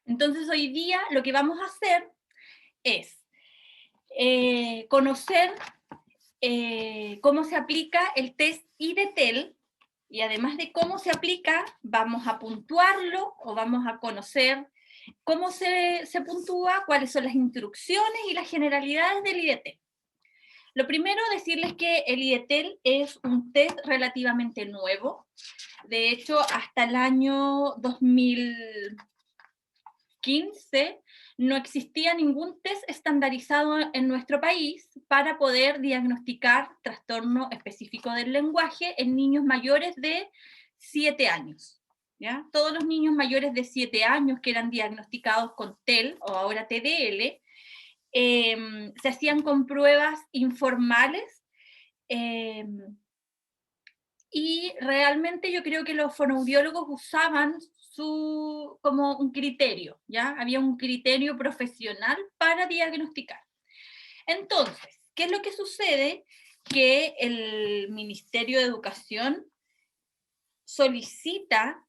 Entonces hoy día lo que vamos a hacer es conocer cómo se aplica el test IDETEL, y además de cómo se aplica, vamos a puntuarlo o vamos a conocer cómo se puntúa, cuáles son las instrucciones y las generalidades del IDETEL. Lo primero, decirles que el IDETEL es un test relativamente nuevo. De hecho, hasta el año 2015 no existía ningún test estandarizado en nuestro país para poder diagnosticar trastorno específico del lenguaje en niños mayores de 7 años. ¿Ya? Todos los niños mayores de 7 años que eran diagnosticados con TEL o ahora TDL, se hacían con pruebas informales, y realmente yo creo que los fonoaudiólogos usaban como un criterio, ¿ya? Había un criterio profesional para diagnosticar. Entonces, ¿qué es lo que sucede? Que el Ministerio de Educación solicita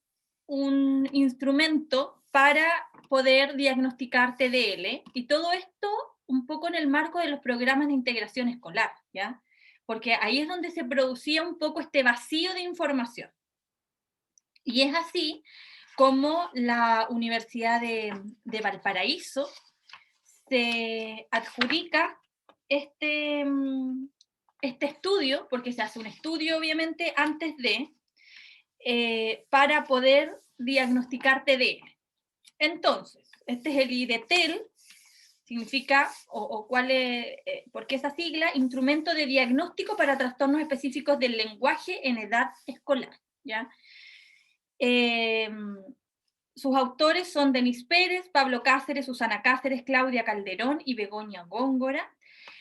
un instrumento para poder diagnosticar TDL, y todo esto un poco en el marco de los programas de integración escolar, ¿ya? Porque ahí es donde se producía un poco este vacío de información. Y es así como la Universidad de Valparaíso se adjudica este estudio, porque se hace un estudio obviamente antes de, para poder diagnosticar TDL. Entonces, este es el IDETEL, significa, cuál es, ¿por qué esa sigla? Instrumento de diagnóstico para trastornos específicos del lenguaje en edad escolar, ¿ya? Sus autores son Denis Pérez, Pablo Cáceres, Susana Cáceres, Claudia Calderón y Begoña Góngora.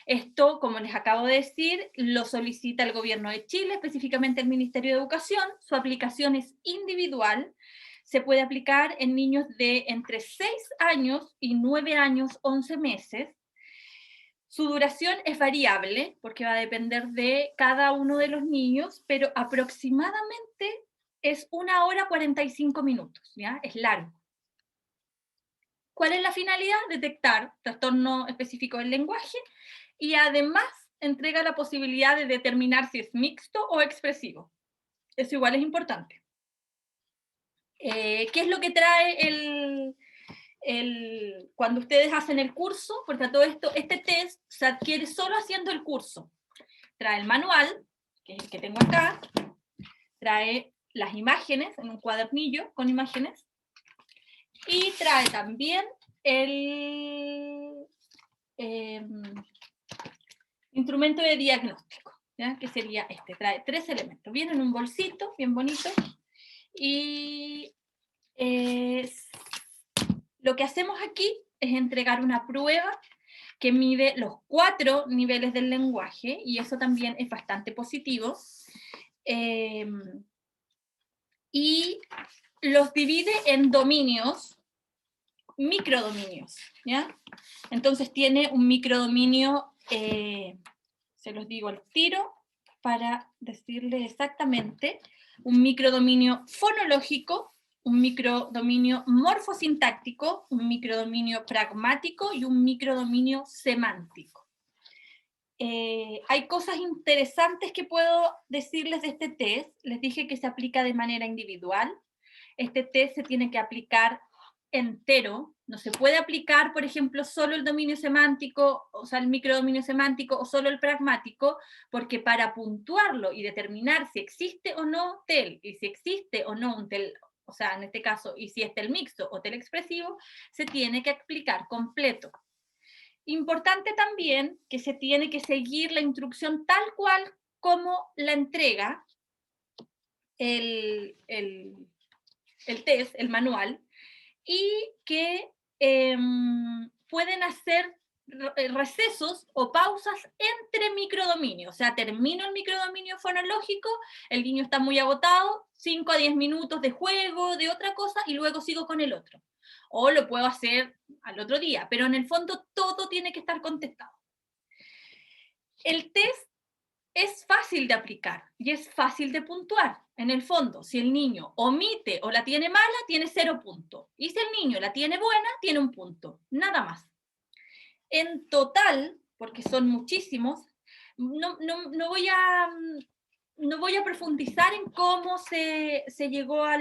Esto, como les acabo de decir, lo solicita el Gobierno de Chile, específicamente el Ministerio de Educación. Su aplicación es individual. Se puede aplicar en niños de entre 6 años y 9 años, 11 meses. Su duración es variable, porque va a depender de cada uno de los niños, pero aproximadamente es 1 hora 45 minutos, ¿ya? Es largo. ¿Cuál es la finalidad? Detectar trastorno específico del lenguaje, y además entrega la posibilidad de determinar si es mixto o expresivo. Eso igual es importante. ¿Qué es lo que trae cuando ustedes hacen el curso? Porque a todo esto, este test se adquiere solo haciendo el curso. Trae el manual, que es el que tengo acá, trae las imágenes en un cuadernillo con imágenes, y trae también el instrumento de diagnóstico, ¿ya? Que sería este. Trae 3 elementos. Viene en un bolsito bien bonito, y lo que hacemos aquí es entregar una prueba que mide los 4 niveles del lenguaje, y eso también es bastante positivo. Y los divide en dominios, microdominios, ¿ya? Entonces tiene un microdominio, se los digo al tiro para decirles exactamente, un microdominio fonológico, un microdominio morfosintáctico, un microdominio pragmático y un microdominio semántico. Hay cosas interesantes que puedo decirles de este test. Les dije que se aplica de manera individual. Este test se tiene que aplicar entero. No se puede aplicar, por ejemplo, solo el dominio semántico, o sea, el microdominio semántico, o solo el pragmático, porque para puntuarlo y determinar si existe o no TEL, y si existe o no un TEL, o sea, en este caso, y si es TEL mixto o TEL expresivo, se tiene que aplicar completo. Importante también que se tiene que seguir la instrucción tal cual como la entrega el test, el manual, y que pueden hacer recesos o pausas entre microdominios. O sea, termino el microdominio fonológico, el niño está muy agotado, 5 a 10 minutos de juego, de otra cosa, y luego sigo con el otro. O lo puedo hacer al otro día, pero en el fondo todo tiene que estar contestado. El test es fácil de aplicar y es fácil de puntuar. En el fondo, si el niño omite o la tiene mala, tiene 0 puntos. Y si el niño la tiene buena, tiene 1 punto. Nada más. En total, porque son muchísimos, no voy a profundizar en cómo se llegó a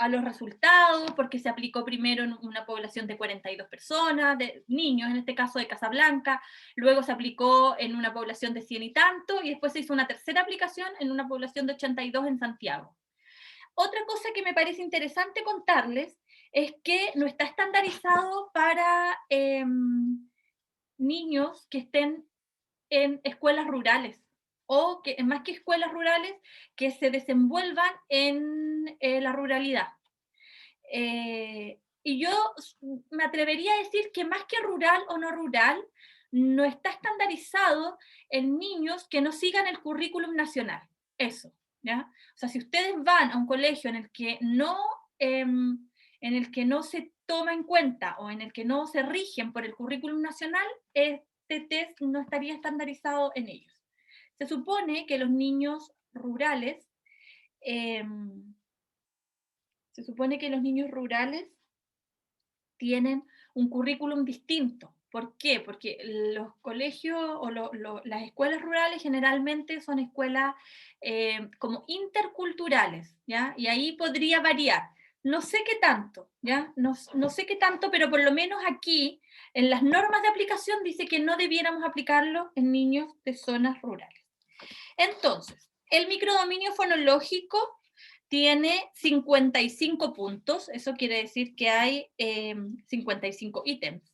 los resultados, porque se aplicó primero en una población de 42 personas, de niños, en este caso de Casablanca, luego se aplicó en una población de 100 y tanto, y después se hizo una tercera aplicación en una población de 82 en Santiago. Otra cosa que me parece interesante contarles es que no está estandarizado para niños que estén en escuelas rurales, o que, más que escuelas rurales, que se desenvuelvan en la ruralidad. Y yo me atrevería a decir que más que rural o no rural, no está estandarizado en niños que no sigan el currículum nacional. Eso, ¿ya? O sea, si ustedes van a un colegio en el que no se toma en cuenta o en el que no se rigen por el currículum nacional, este test no estaría estandarizado en ellos. Se supone que los niños rurales tienen un currículum distinto. ¿Por qué? Porque los colegios o las escuelas rurales generalmente son escuelas como interculturales, ¿ya? Y ahí podría variar. No sé qué tanto, ¿ya? No sé qué tanto, pero por lo menos aquí, en las normas de aplicación, dice que no debiéramos aplicarlo en niños de zonas rurales. Entonces, el microdominio fonológico tiene 55 puntos, eso quiere decir que hay 55 ítems.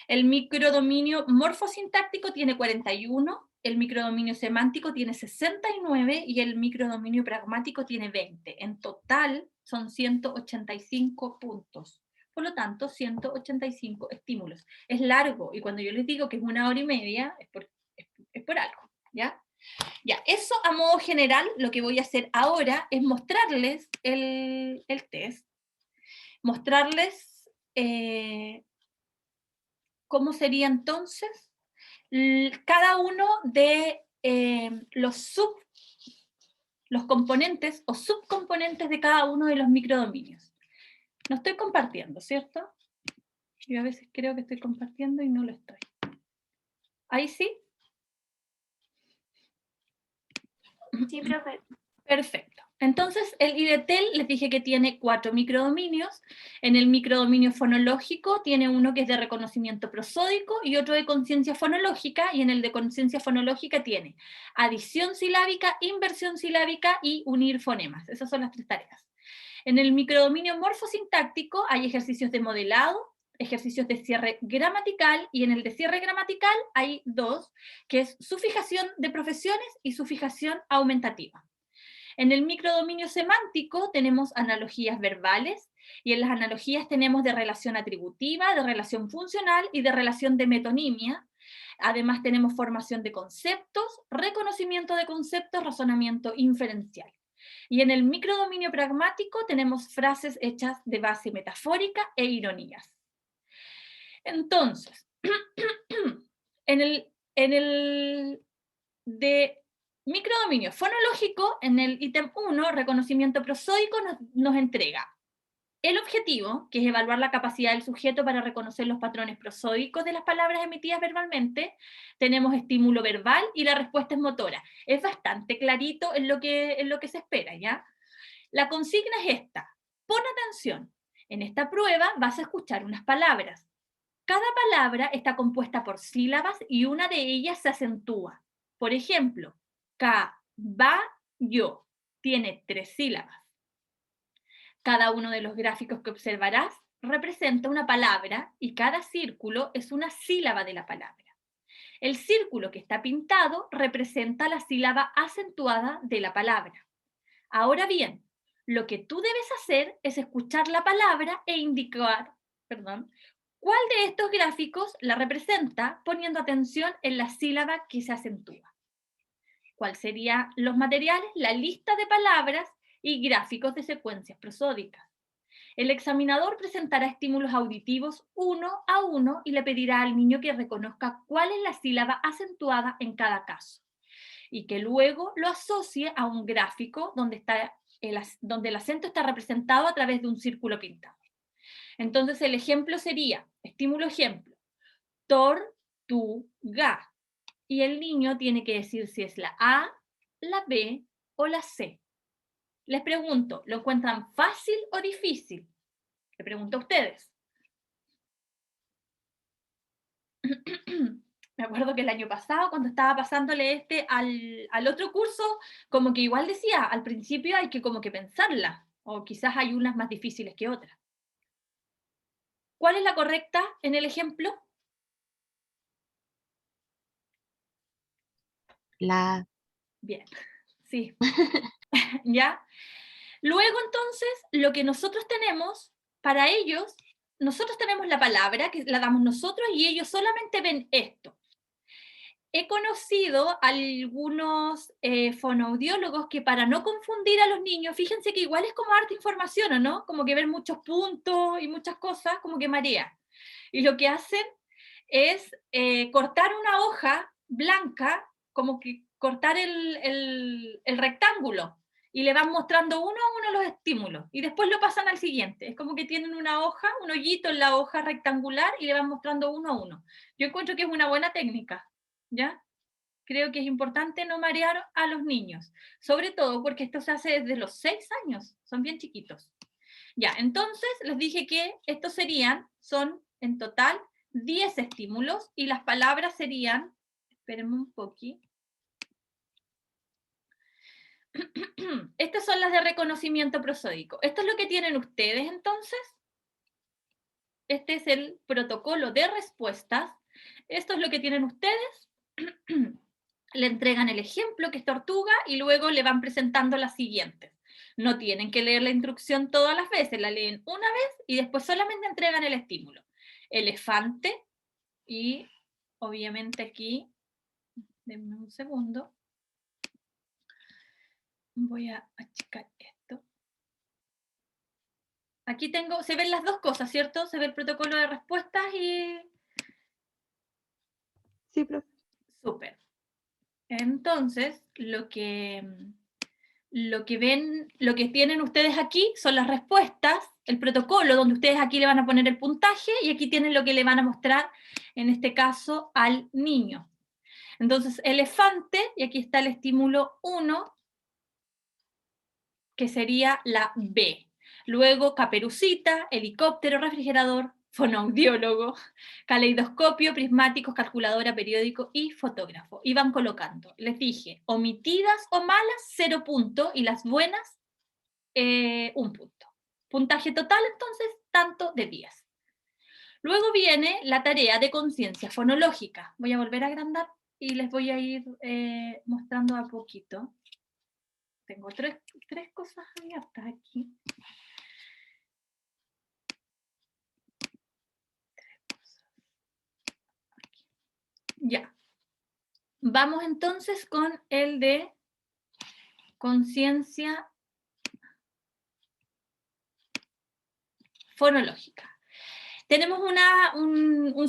El microdominio morfosintáctico tiene 41, el microdominio semántico tiene 69 y el microdominio pragmático tiene 20. En total son 185 puntos. Por lo tanto, 185 estímulos. Es largo, y cuando yo les digo que es 1 hora y media, es por algo, ¿ya? Ya, eso a modo general. Lo que voy a hacer ahora es mostrarles el test, mostrarles cómo sería entonces cada uno de los componentes o subcomponentes de cada uno de los microdominios. No estoy compartiendo, ¿cierto? Yo a veces creo que estoy compartiendo y no lo estoy. ¿Ahí sí? Sí, profe. Perfecto. Entonces, el IDETEL les dije que tiene 4 microdominios. En el microdominio fonológico tiene uno que es de reconocimiento prosódico y otro de conciencia fonológica, y en el de conciencia fonológica tiene adición silábica, inversión silábica y unir fonemas. Esas son las 3 tareas. En el microdominio morfosintáctico hay ejercicios de modelado, ejercicios de cierre gramatical, y en el de cierre gramatical hay 2, que es sufijación de profesiones y sufijación aumentativa. En el microdominio semántico tenemos analogías verbales, y en las analogías tenemos de relación atributiva, de relación funcional y de relación de metonimia. Además tenemos formación de conceptos, reconocimiento de conceptos, razonamiento inferencial. Y en el microdominio pragmático tenemos frases hechas de base metafórica e ironías. Entonces, en el de microdominio fonológico, en el ítem 1, reconocimiento prosódico, nos entrega el objetivo, que es evaluar la capacidad del sujeto para reconocer los patrones prosódicos de las palabras emitidas verbalmente. Tenemos estímulo verbal y la respuesta es motora. Es bastante clarito en lo que se espera, ¿ya? La consigna es esta. Pon atención. En esta prueba vas a escuchar unas palabras. Cada palabra está compuesta por sílabas y una de ellas se acentúa. Por ejemplo, caballo tiene 3 sílabas. Cada uno de los gráficos que observarás representa una palabra y cada círculo es una sílaba de la palabra. El círculo que está pintado representa la sílaba acentuada de la palabra. Ahora bien, lo que tú debes hacer es escuchar la palabra e indicar, cuál de estos gráficos la representa, poniendo atención en la sílaba que se acentúa. ¿Cuáles serían los materiales? La lista de palabras y gráficos de secuencias prosódicas. El examinador presentará estímulos auditivos 1 a 1 y le pedirá al niño que reconozca cuál es la sílaba acentuada en cada caso. y que luego lo asocie a un gráfico donde el acento está representado a través de un círculo pintado. Entonces el ejemplo sería, estímulo ejemplo, tortuga. Y el niño tiene que decir si es la A, la B o la C. Les pregunto, ¿lo encuentran fácil o difícil? Le pregunto a ustedes. Me acuerdo que el año pasado, cuando estaba pasándole al otro curso, como que igual decía, al principio hay que como que pensarla, o quizás hay unas más difíciles que otras. ¿Cuál es la correcta en el ejemplo? La... Bien, sí. ¿Ya? Luego entonces, lo que nosotros tenemos, para ellos, nosotros tenemos la palabra, que la damos nosotros, y ellos solamente ven esto. He conocido algunos fonoaudiólogos que para no confundir a los niños, fíjense que igual es como harta información, ¿o no? Como que ver muchos puntos y muchas cosas, como que marea. Y lo que hacen es cortar una hoja blanca, como que cortar el rectángulo, y le van mostrando uno a uno los estímulos, y después lo pasan al siguiente. Es como que tienen una hoja, un hoyito en la hoja rectangular, y le van mostrando uno a uno. Yo encuentro que es una buena técnica, ¿ya? Creo que es importante no marear a los niños, sobre todo porque esto se hace desde los 6 años, son bien chiquitos. Ya, entonces les dije que estos son en total 10 estímulos, y las palabras serían, espérenme un poquito. Estas son las de reconocimiento prosódico. Esto es lo que tienen ustedes entonces. Este es el protocolo de respuestas. Esto es lo que tienen ustedes. Le entregan el ejemplo, que es tortuga, y luego le van presentando las siguientes. No tienen que leer la instrucción todas las veces, la leen una vez y después solamente entregan el estímulo. Elefante, y obviamente aquí, denme un segundo, voy a achicar esto. Aquí tengo, se ven las dos cosas, ¿cierto? Se ve el protocolo de respuestas y... Sí, profe. Súper. Entonces, lo que tienen ustedes aquí son las respuestas, el protocolo, donde ustedes aquí le van a poner el puntaje, y aquí tienen lo que le van a mostrar, en este caso, al niño. Entonces, elefante, y aquí está el estímulo 1, que sería la B. Luego, caperucita, helicóptero, refrigerador, fonoaudiólogo, caleidoscopio, prismáticos, calculadora, periódico y fotógrafo. Y van colocando. Les dije, omitidas o malas, 0 punto, y las buenas, 1 punto. Puntaje total, entonces, tanto de 10. Luego viene la tarea de conciencia fonológica. Voy a volver a agrandar y les voy a ir mostrando a poquito. Tengo tres cosas abiertas aquí. Ya. Vamos entonces con el de conciencia fonológica. Tenemos un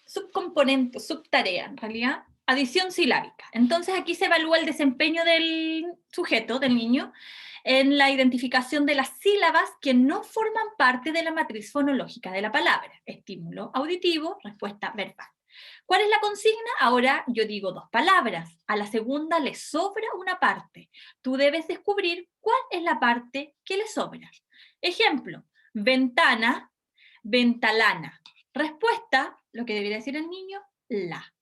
subcomponente, subtarea en realidad, adición silábica. Entonces aquí se evalúa el desempeño del sujeto, del niño, en la identificación de las sílabas que no forman parte de la matriz fonológica de la palabra. Estímulo auditivo, respuesta verbal. ¿Cuál es la consigna? Ahora yo digo 2 palabras. A la segunda le sobra una parte. Tú debes descubrir cuál es la parte que le sobra. Ejemplo, ventana, ventalana. Respuesta, lo que debería decir el niño, la.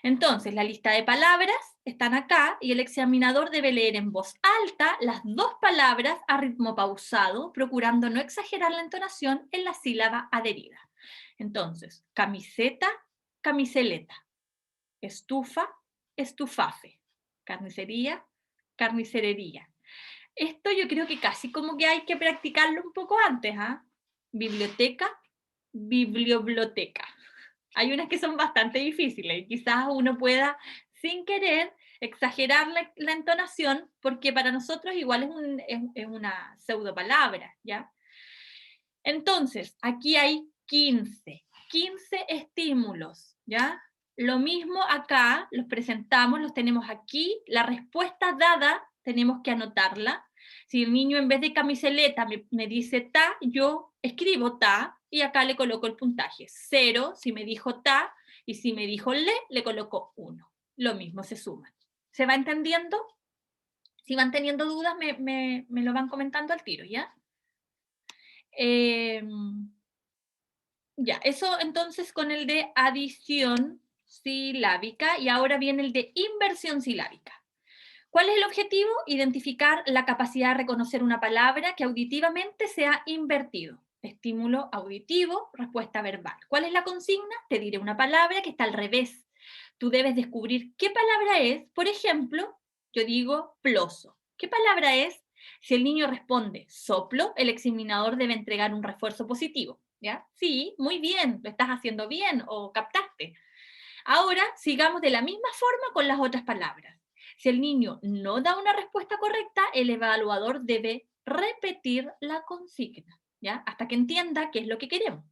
Entonces, la lista de palabras están acá, y el examinador debe leer en voz alta las 2 palabras a ritmo pausado, procurando no exagerar la entonación en la sílaba adherida. Entonces, camiseta, camiseleta. Estufa, estufafe. Carnicería, carnicerería. Esto yo creo que casi como que hay que practicarlo un poco antes, ¿ah? Biblioteca, biblioteca. Hay unas que son bastante difíciles, y quizás uno pueda, sin querer, exagerar la entonación, porque para nosotros igual es una pseudo palabra, ¿ya? Entonces, aquí hay 15 estímulos, ¿ya? Lo mismo acá, los presentamos, los tenemos aquí, la respuesta dada tenemos que anotarla. Si el niño en vez de camiseleta me dice ta, yo escribo ta y acá le coloco el puntaje. 0 si me dijo ta y si me dijo le coloco 1. Lo mismo, se suman. ¿Se va entendiendo? Si van teniendo dudas, me lo van comentando al tiro, ¿ya? Ya, eso entonces con el de adición silábica, y ahora viene el de inversión silábica. ¿Cuál es el objetivo? Identificar la capacidad de reconocer una palabra que auditivamente se ha invertido. Estímulo auditivo, respuesta verbal. ¿Cuál es la consigna? Te diré una palabra que está al revés. Tú debes descubrir qué palabra es. Por ejemplo, yo digo ploso. ¿Qué palabra es? Si el niño responde soplo, el examinador debe entregar un refuerzo positivo. ¿Ya? Sí, muy bien, lo estás haciendo bien o captaste. Ahora, sigamos de la misma forma con las otras palabras. Si el niño no da una respuesta correcta, el evaluador debe repetir la consigna, ¿ya? Hasta que entienda qué es lo que queremos.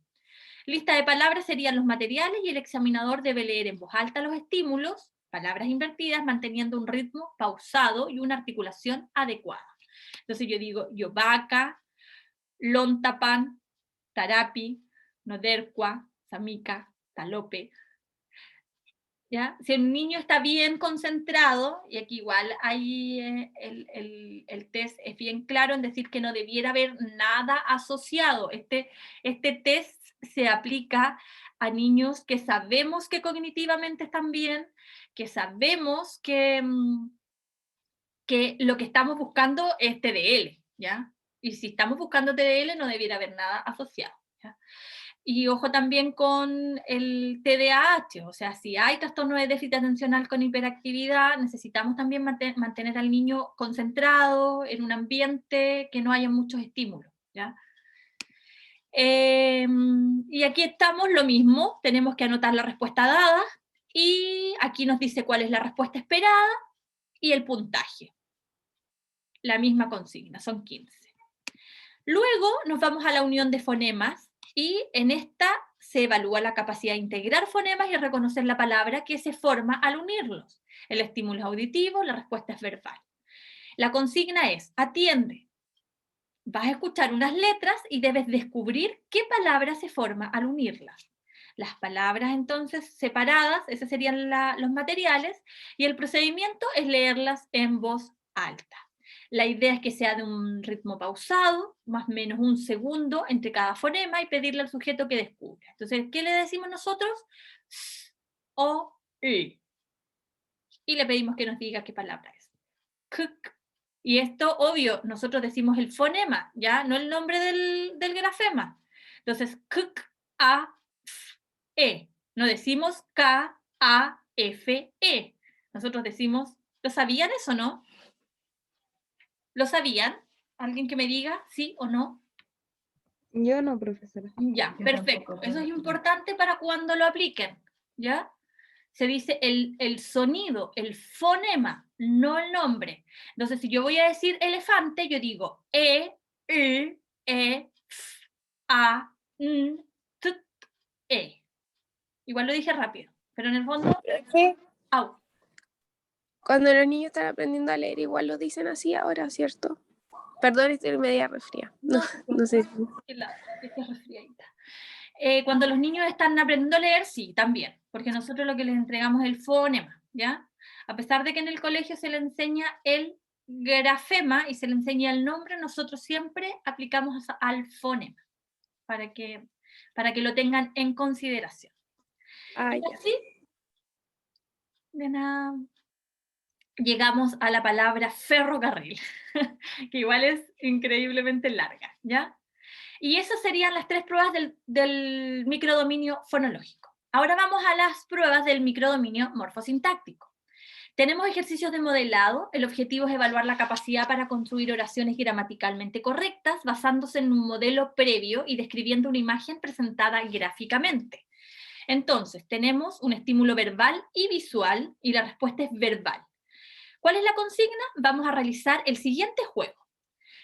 Lista de palabras serían los materiales y el examinador debe leer en voz alta los estímulos, palabras invertidas, manteniendo un ritmo pausado y una articulación adecuada. Entonces yo digo yovaca, lontapan, tarapi, nodercua, samica, talope. ¿Ya? Si el niño está bien concentrado, y aquí igual hay el test es bien claro en decir que no debiera haber nada asociado. Este test se aplica a niños que sabemos que cognitivamente están bien, que sabemos que lo que estamos buscando es TDL, ¿ya? Y si estamos buscando TDL no debiera haber nada asociado, ¿ya? Y ojo también con el TDAH, o sea, si hay trastorno de déficit atencional con hiperactividad, necesitamos también mantener al niño concentrado en un ambiente que no haya muchos estímulos, ¿ya? Y aquí estamos, lo mismo, tenemos que anotar la respuesta dada, y aquí nos dice cuál es la respuesta esperada y el puntaje. La misma consigna, son 15. Luego nos vamos a la unión de fonemas, y en esta se evalúa la capacidad de integrar fonemas y reconocer la palabra que se forma al unirlos. El estímulo es auditivo, la respuesta es verbal. La consigna es, atiende. Vas a escuchar unas letras y debes descubrir qué palabra se forma al unirlas. Las palabras entonces separadas, esos serían los materiales, y el procedimiento es leerlas en voz alta. La idea es que sea de un ritmo pausado, más o menos 1 segundo entre cada fonema, y pedirle al sujeto que descubra. Entonces, ¿qué le decimos nosotros? S, o, y. Y le pedimos que nos diga qué palabra es. K, k. Y esto, obvio, nosotros decimos el fonema, ¿ya? No el nombre del grafema. Entonces, k, k, a, f, e. No decimos k, a, f, e. Nosotros decimos, ¿lo sabían eso, no? ¿Lo sabían? ¿Alguien que me diga sí o no? Yo no, profesora. Ya, Yo perfecto. tampoco, Eso es profesora. importante para cuando lo apliquen, ¿ya? Se dice el sonido, el fonema, no el nombre. Entonces, si yo voy a decir elefante, yo digo e, f, a, n, t, e. Igual lo dije rápido, pero en el fondo, Sí. au. Cuando los niños están aprendiendo a leer, igual lo dicen así ahora, ¿cierto? Perdón, estoy media resfriada. No sé. Que estés resfriadita. Cuando los niños están aprendiendo a leer, sí, también, porque nosotros lo que les entregamos es el fonema, ¿ya? A pesar de que en el colegio se le enseña el grafema y se le enseña el nombre, nosotros siempre aplicamos al fonema, para que lo tengan en consideración. Ah, Y ya. así, de nada, llegamos a la palabra ferrocarril, que igual es increíblemente larga, ¿ya? Y esas serían las 3 pruebas del microdominio fonológico. Ahora vamos a las pruebas del microdominio morfosintáctico. Tenemos ejercicios de modelado. El objetivo es evaluar la capacidad para construir oraciones gramaticalmente correctas basándose en un modelo previo y describiendo una imagen presentada gráficamente. Entonces, tenemos un estímulo verbal y visual, y la respuesta es verbal. ¿Cuál es la consigna? Vamos a realizar el siguiente juego.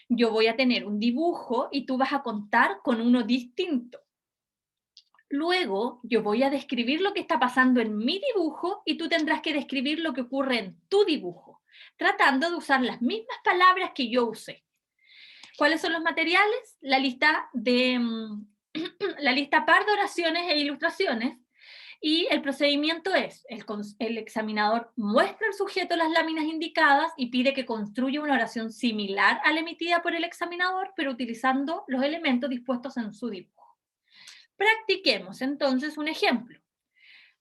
Yo voy a tener un dibujo y tú vas a contar con uno distinto. Luego yo voy a describir lo que está pasando en mi dibujo y tú tendrás que describir lo que ocurre en tu dibujo, tratando de usar las mismas palabras que yo usé. ¿Cuáles son los materiales? La lista par de oraciones e ilustraciones. Y el procedimiento es, el examinador muestra al sujeto las láminas indicadas y pide que construya una oración similar a la emitida por el examinador, pero utilizando los elementos dispuestos en su dibujo. Practiquemos entonces un ejemplo.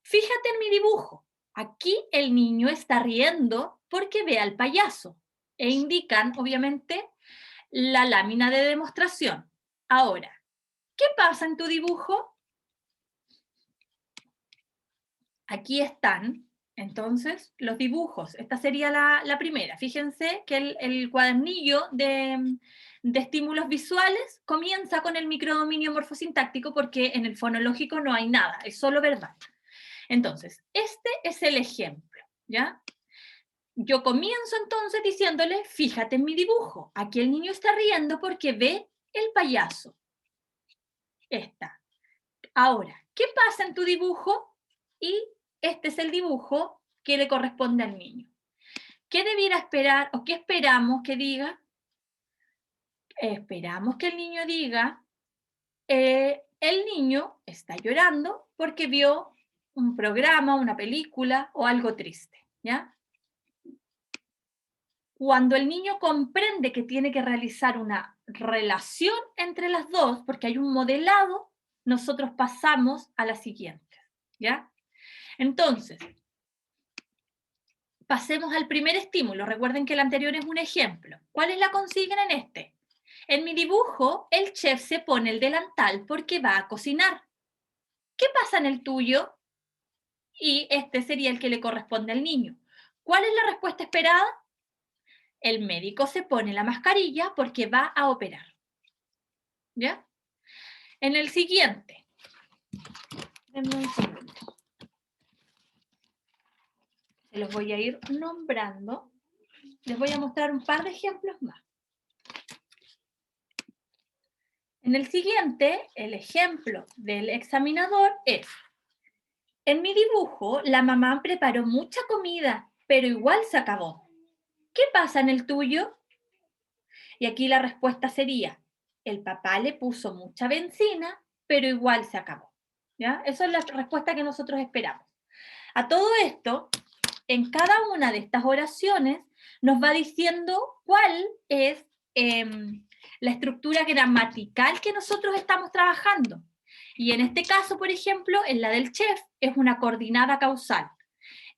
Fíjate en mi dibujo. Aquí el niño está riendo porque ve al payaso. E indican, obviamente, la lámina de demostración. Ahora, ¿qué pasa en tu dibujo? Aquí están, entonces, los dibujos. Esta sería la primera. Fíjense que el cuadernillo de estímulos visuales comienza con el microdominio morfosintáctico porque en el fonológico no hay nada, es solo verbal. Entonces, este es el ejemplo, ¿ya? Yo comienzo entonces diciéndole, fíjate en mi dibujo. Aquí el niño está riendo porque ve el payaso. Esta. Ahora, ¿qué pasa en tu dibujo? Y este es el dibujo que le corresponde al niño. ¿Qué debiera esperar o qué esperamos que diga? Esperamos que el niño diga, el niño está llorando porque vio un programa, una película o algo triste, ¿ya? Cuando el niño comprende que tiene que realizar una relación entre las dos, porque hay un modelado, nosotros pasamos a la siguiente, ¿ya? Entonces, pasemos al primer estímulo. Recuerden que el anterior es un ejemplo. ¿Cuál es la consigna en este? En mi dibujo, el chef se pone el delantal porque va a cocinar. ¿Qué pasa en el tuyo? Y este sería el que le corresponde al niño. ¿Cuál es la respuesta esperada? El médico se pone la mascarilla porque va a operar. ¿Ya? En el siguiente. Denme un segundo. Se los voy a ir nombrando. Les voy a mostrar un par de ejemplos más. En el siguiente, el ejemplo del examinador es, en mi dibujo, la mamá preparó mucha comida, pero igual se acabó. ¿Qué pasa en el tuyo? Y aquí la respuesta sería, el papá le puso mucha benzina, pero igual se acabó. ¿Ya? Esa es la respuesta que nosotros esperamos. A todo esto, en cada una de estas oraciones nos va diciendo cuál es la estructura gramatical que nosotros estamos trabajando. Y en este caso, por ejemplo, en la del chef es una coordinada causal.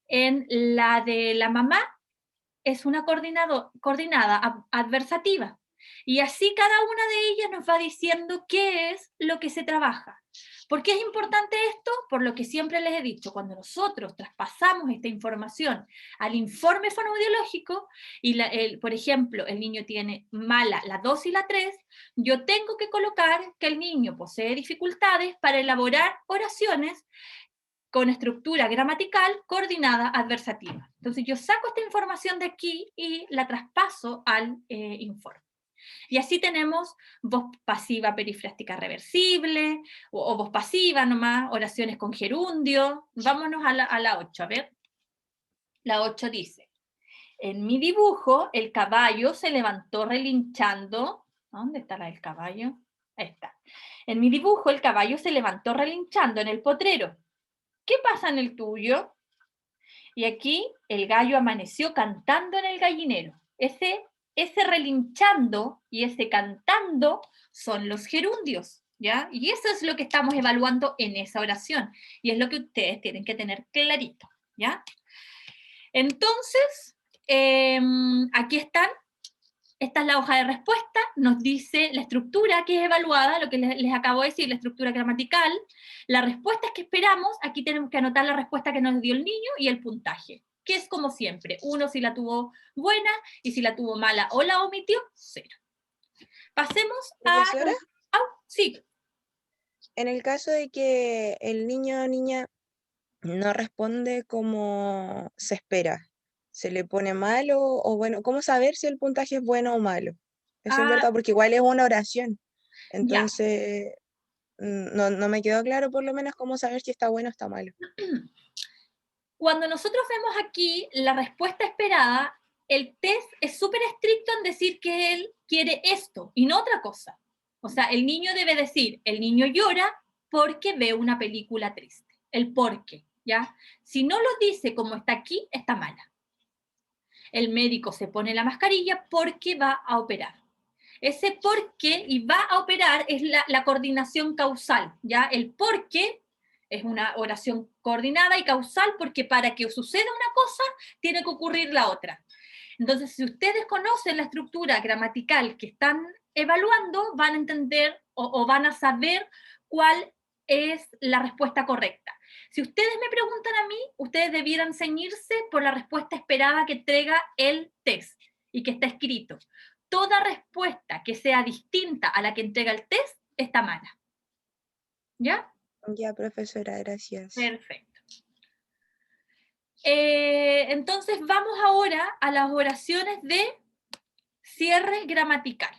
En la de la mamá es una coordinada adversativa. Y así cada una de ellas nos va diciendo qué es lo que se trabaja. ¿Por qué es importante esto? Por lo que siempre les he dicho, cuando nosotros traspasamos esta información al informe fonoaudiológico, y por ejemplo, el niño tiene mala la 2 y la 3, yo tengo que colocar que el niño posee dificultades para elaborar oraciones con estructura gramatical coordinada adversativa. Entonces yo saco esta información de aquí y la traspaso al informe. Y así tenemos voz pasiva perifrástica reversible, o voz pasiva nomás, oraciones con gerundio. Vámonos a la 8, a ver. La 8 dice, en mi dibujo el caballo se levantó relinchando. ¿Dónde está la del caballo? Ahí está. En mi dibujo el caballo se levantó relinchando en el potrero. ¿Qué pasa en el tuyo? Y aquí el gallo amaneció cantando en el gallinero. Ese relinchando y ese cantando son los gerundios, ¿ya? Y eso es lo que estamos evaluando en esa oración. Y es lo que ustedes tienen que tener clarito, ¿ya? Entonces, aquí están. Esta es la hoja de respuesta, nos dice la estructura que es evaluada, lo que les acabo de decir, la estructura gramatical, las respuestas que esperamos, aquí tenemos que anotar la respuesta que nos dio el niño y el puntaje, que es como siempre, 1 si la tuvo buena, y si la tuvo mala o la omitió, 0. Pasemos a... ¿Profesora? Sí. En el caso de que el niño o niña no responde como se espera, ¿se le pone malo o bueno? ¿Cómo saber si el puntaje es bueno o malo? Eso es verdad, porque igual es una oración. Ya. Entonces, no me quedó claro por lo menos cómo saber si está bueno o está malo. Cuando nosotros vemos aquí la respuesta esperada, el test es súper estricto en decir que él quiere esto y no otra cosa. O sea, el niño debe decir, el niño llora porque ve una película triste. El por qué, ¿ya? Si no lo dice como está aquí, está mala. El médico se pone la mascarilla porque va a operar. Ese por qué y va a operar es la coordinación causal, ¿ya? El por qué es una oración coordinada y causal porque para que suceda una cosa tiene que ocurrir la otra. Entonces, si ustedes conocen la estructura gramatical que están evaluando, van a entender o van a saber cuál es la respuesta correcta. Si ustedes me preguntan a mí, ustedes debieran ceñirse por la respuesta esperada que entrega el test y que está escrito. Toda respuesta que sea distinta a la que entrega el test está mala. ¿Ya? Ya, profesora, gracias. Perfecto. Entonces vamos ahora a las oraciones de cierre gramatical.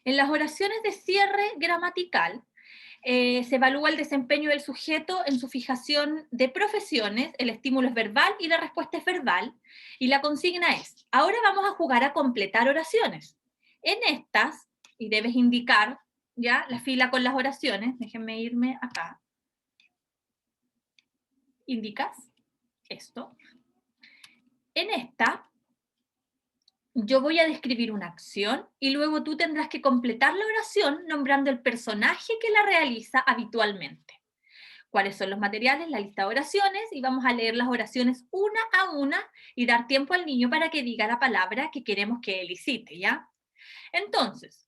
En las oraciones de cierre gramatical se evalúa el desempeño del sujeto en su fijación de profesiones, el estímulo es verbal y la respuesta es verbal, y la consigna es, ahora vamos a jugar a completar oraciones. En estas, y debes indicar ya la fila con las oraciones, déjenme irme acá. Indicas esto. En esta, yo voy a describir una acción y luego tú tendrás que completar la oración nombrando el personaje que la realiza habitualmente. ¿Cuáles son los materiales? La lista de oraciones y vamos a leer las oraciones una a una y dar tiempo al niño para que diga la palabra que queremos que él cite, ¿ya? Entonces,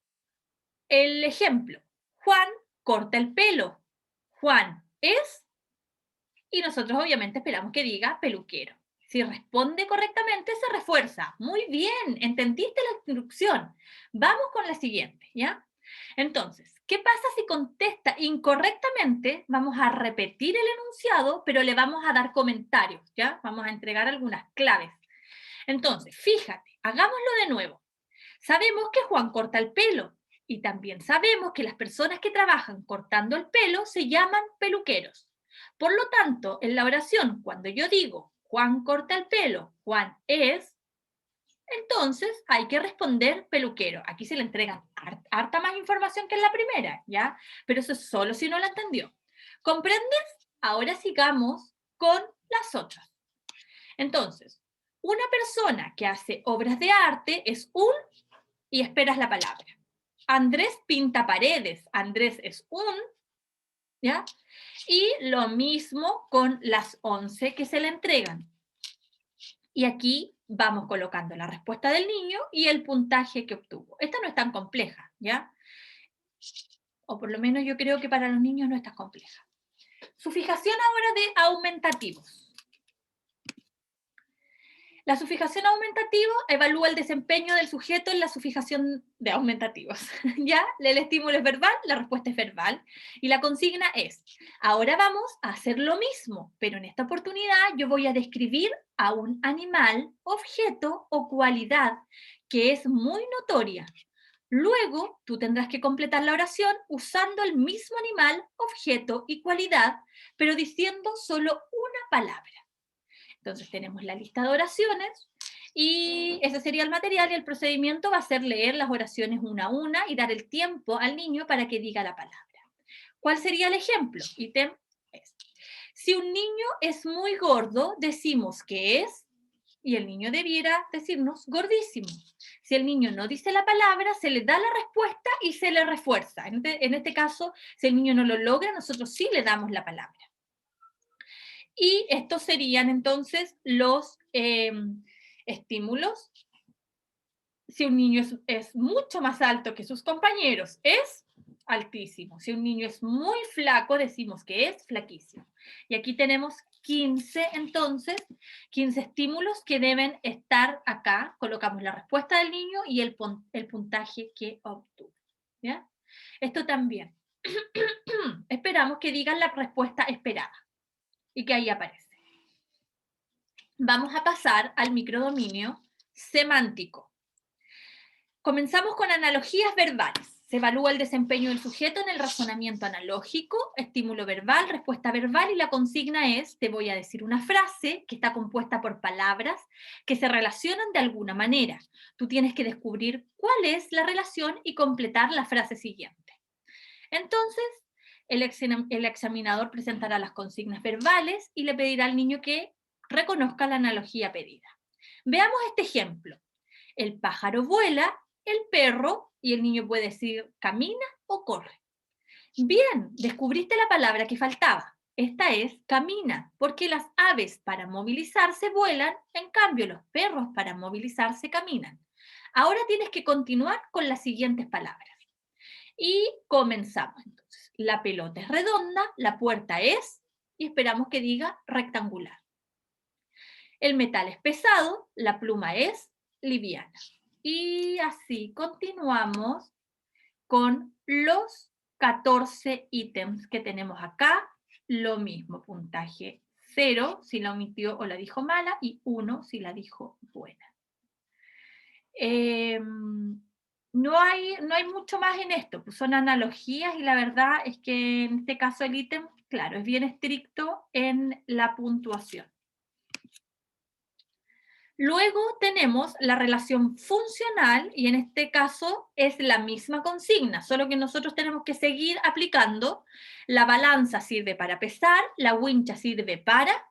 el ejemplo. Juan corta el pelo. Juan es, y nosotros obviamente esperamos que diga peluquero. Si responde correctamente, se refuerza. Muy bien, entendiste la instrucción. Vamos con la siguiente, ¿ya? Entonces, ¿qué pasa si contesta incorrectamente? Vamos a repetir el enunciado, pero le vamos a dar comentarios, ¿ya? Vamos a entregar algunas claves. Entonces, fíjate, hagámoslo de nuevo. Sabemos que Juan corta el pelo y también sabemos que las personas que trabajan cortando el pelo se llaman peluqueros. Por lo tanto, en la oración, cuando yo digo Juan corta el pelo, Juan es, entonces hay que responder peluquero. Aquí se le entregan harta más información que en la primera, ¿ya? Pero eso es solo si no la entendió. ¿Comprendes? Ahora sigamos con las otras. Entonces, una persona que hace obras de arte es un, y esperas la palabra. Andrés pinta paredes. Andrés es un, ¿ya? Y lo mismo con las 11 que se le entregan. Y aquí vamos colocando la respuesta del niño y el puntaje que obtuvo. Esta no es tan compleja, ¿ya? O por lo menos yo creo que para los niños no es tan compleja. Sufijación ahora de aumentativos. La sufijación aumentativa evalúa el desempeño del sujeto en la sufijación de aumentativos. ¿Ya? El estímulo es verbal, la respuesta es verbal. Y la consigna es, ahora vamos a hacer lo mismo, pero en esta oportunidad yo voy a describir a un animal, objeto o cualidad que es muy notoria. Luego, tú tendrás que completar la oración usando el mismo animal, objeto y cualidad, pero diciendo solo una palabra. Entonces tenemos la lista de oraciones y ese sería el material y el procedimiento va a ser leer las oraciones una a una y dar el tiempo al niño para que diga la palabra. ¿Cuál sería el ejemplo? Ítem es. Si un niño es muy gordo, decimos que es, y el niño debiera decirnos gordísimo. Si el niño no dice la palabra, se le da la respuesta y se le refuerza. En este caso, si el niño no lo logra, nosotros sí le damos la palabra. Y estos serían entonces los estímulos. Si un niño es mucho más alto que sus compañeros, es altísimo. Si un niño es muy flaco, decimos que es flaquísimo. Y aquí tenemos 15, entonces, 15 estímulos que deben estar acá. Colocamos la respuesta del niño y el puntaje que obtuvo. ¿Ya? Esto también. Esperamos que digan la respuesta esperada y que ahí aparece. Vamos a pasar al microdominio semántico. Comenzamos con analogías verbales. Se evalúa el desempeño del sujeto en el razonamiento analógico, estímulo verbal, respuesta verbal, y la consigna es, te voy a decir una frase que está compuesta por palabras que se relacionan de alguna manera. Tú tienes que descubrir cuál es la relación y completar la frase siguiente. Entonces, el examinador presentará las consignas verbales y le pedirá al niño que reconozca la analogía pedida. Veamos este ejemplo. El pájaro vuela, el perro, y el niño puede decir camina o corre. Bien, descubriste la palabra que faltaba. Esta es camina, porque las aves para movilizarse vuelan, en cambio los perros para movilizarse caminan. Ahora tienes que continuar con las siguientes palabras. Y comenzamos entonces. La pelota es redonda, la puerta es, y esperamos que diga rectangular. El metal es pesado, la pluma es liviana. Y así continuamos con los 14 ítems que tenemos acá. Lo mismo, puntaje 0 si la omitió o la dijo mala y 1 si la dijo buena. No hay mucho más en esto, pues son analogías y la verdad es que en este caso el ítem, claro, es bien estricto en la puntuación. Luego tenemos la relación funcional y en este caso es la misma consigna, solo que nosotros tenemos que seguir aplicando. La balanza sirve para pesar, la wincha sirve para,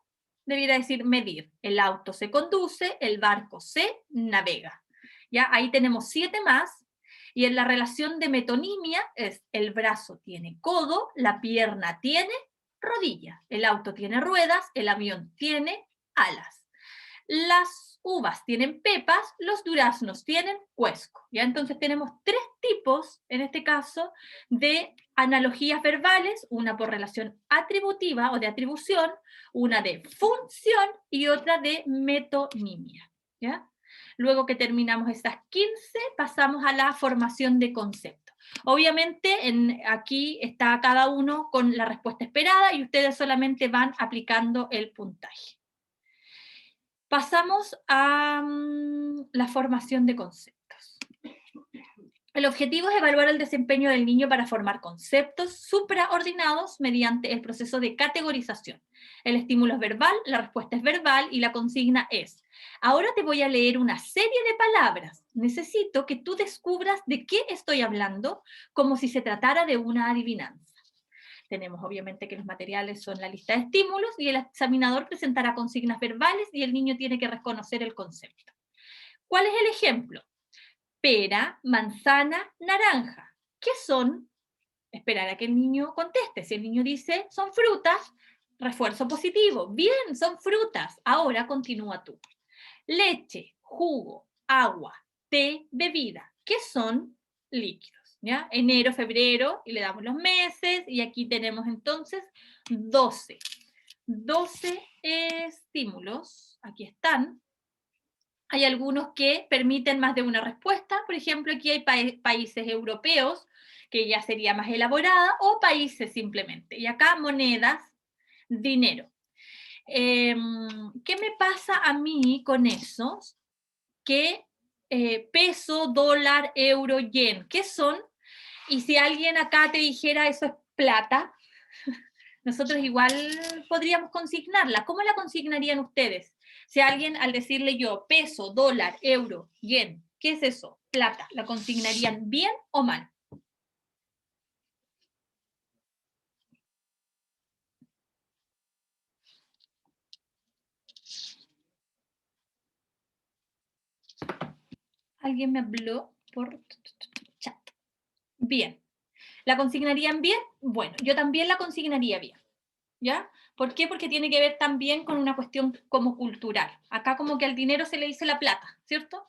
debiera decir medir. El auto se conduce, el barco se navega. ¿Ya? Ahí tenemos 7 más. Y en la relación de metonimia es el brazo tiene codo, la pierna tiene rodilla, el auto tiene ruedas, el avión tiene alas. Las uvas tienen pepas, los duraznos tienen cuesco. ¿Ya? Entonces tenemos 3 tipos, en este caso, de analogías verbales, una por relación atributiva o de atribución, una de función y otra de metonimia. ¿Ya? Luego que terminamos estas 15, pasamos a la formación de conceptos. Obviamente, aquí está cada uno con la respuesta esperada y ustedes solamente van aplicando el puntaje. Pasamos a la formación de conceptos. El objetivo es evaluar el desempeño del niño para formar conceptos supraordinados mediante el proceso de categorización. El estímulo es verbal, la respuesta es verbal y la consigna es: ahora te voy a leer una serie de palabras. Necesito que tú descubras de qué estoy hablando, como si se tratara de una adivinanza. Tenemos obviamente que los materiales son la lista de estímulos y el examinador presentará consignas verbales y el niño tiene que reconocer el concepto. ¿Cuál es el ejemplo? Pera, manzana, naranja. ¿Qué son? Esperar a que el niño conteste. Si el niño dice son frutas, refuerzo positivo. Bien, son frutas. Ahora continúa tú. Leche, jugo, agua, té, bebida. ¿Qué son? Líquidos. ¿Ya? Enero, febrero, y le damos los meses, y aquí tenemos entonces 12. 12 estímulos, aquí están. Hay algunos que permiten más de una respuesta, por ejemplo, aquí hay países europeos, que ya sería más elaborada, o países simplemente. Y acá monedas, dinero. ¿Qué me pasa a mí con esos? Que peso, dólar, euro, yen, ¿qué son? Y si alguien acá te dijera eso es plata, nosotros igual podríamos consignarla. ¿Cómo la consignarían ustedes? Si alguien al decirle yo peso, dólar, euro, yen, ¿qué es eso? Plata, ¿la consignarían bien o mal? ¿Alguien me habló por chat? Bien. ¿La consignarían bien? Bueno, yo también la consignaría bien. ¿Ya? ¿Por qué? Porque tiene que ver también con una cuestión como cultural. Acá como que al dinero se le dice la plata, ¿cierto?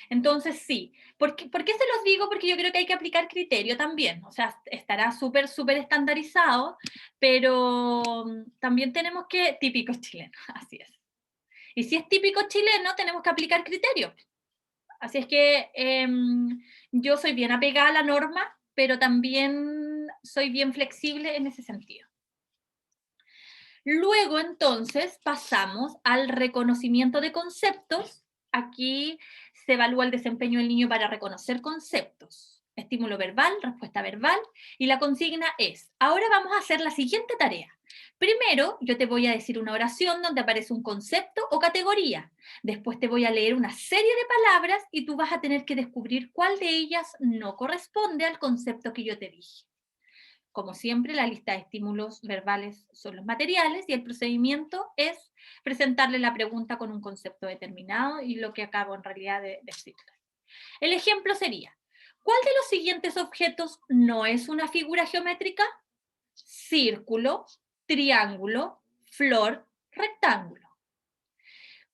Entonces sí. ¿Por qué se los digo? Porque yo creo que hay que aplicar criterio también. O sea, estará súper estandarizado, pero también tenemos que... Típico chileno, así es. Y si es típico chileno, tenemos que aplicar criterio. Así es que yo soy bien apegada a la norma, pero también soy bien flexible en ese sentido. Luego, entonces, pasamos al reconocimiento de conceptos. Aquí se evalúa el desempeño del niño para reconocer conceptos. estímulo verbal, respuesta verbal, y la consigna es, ahora vamos a hacer la siguiente tarea. Primero, yo te voy a decir una oración donde aparece un concepto o categoría. Después te voy a leer una serie de palabras y tú vas a tener que descubrir cuál de ellas no corresponde al concepto que yo te dije. Como siempre, la lista de estímulos verbales son los materiales y el procedimiento es presentarle la pregunta con un concepto determinado y lo que acabo en realidad de decirle. El ejemplo sería, ¿cuál de los siguientes objetos no es una figura geométrica? Círculo, triángulo, flor, rectángulo.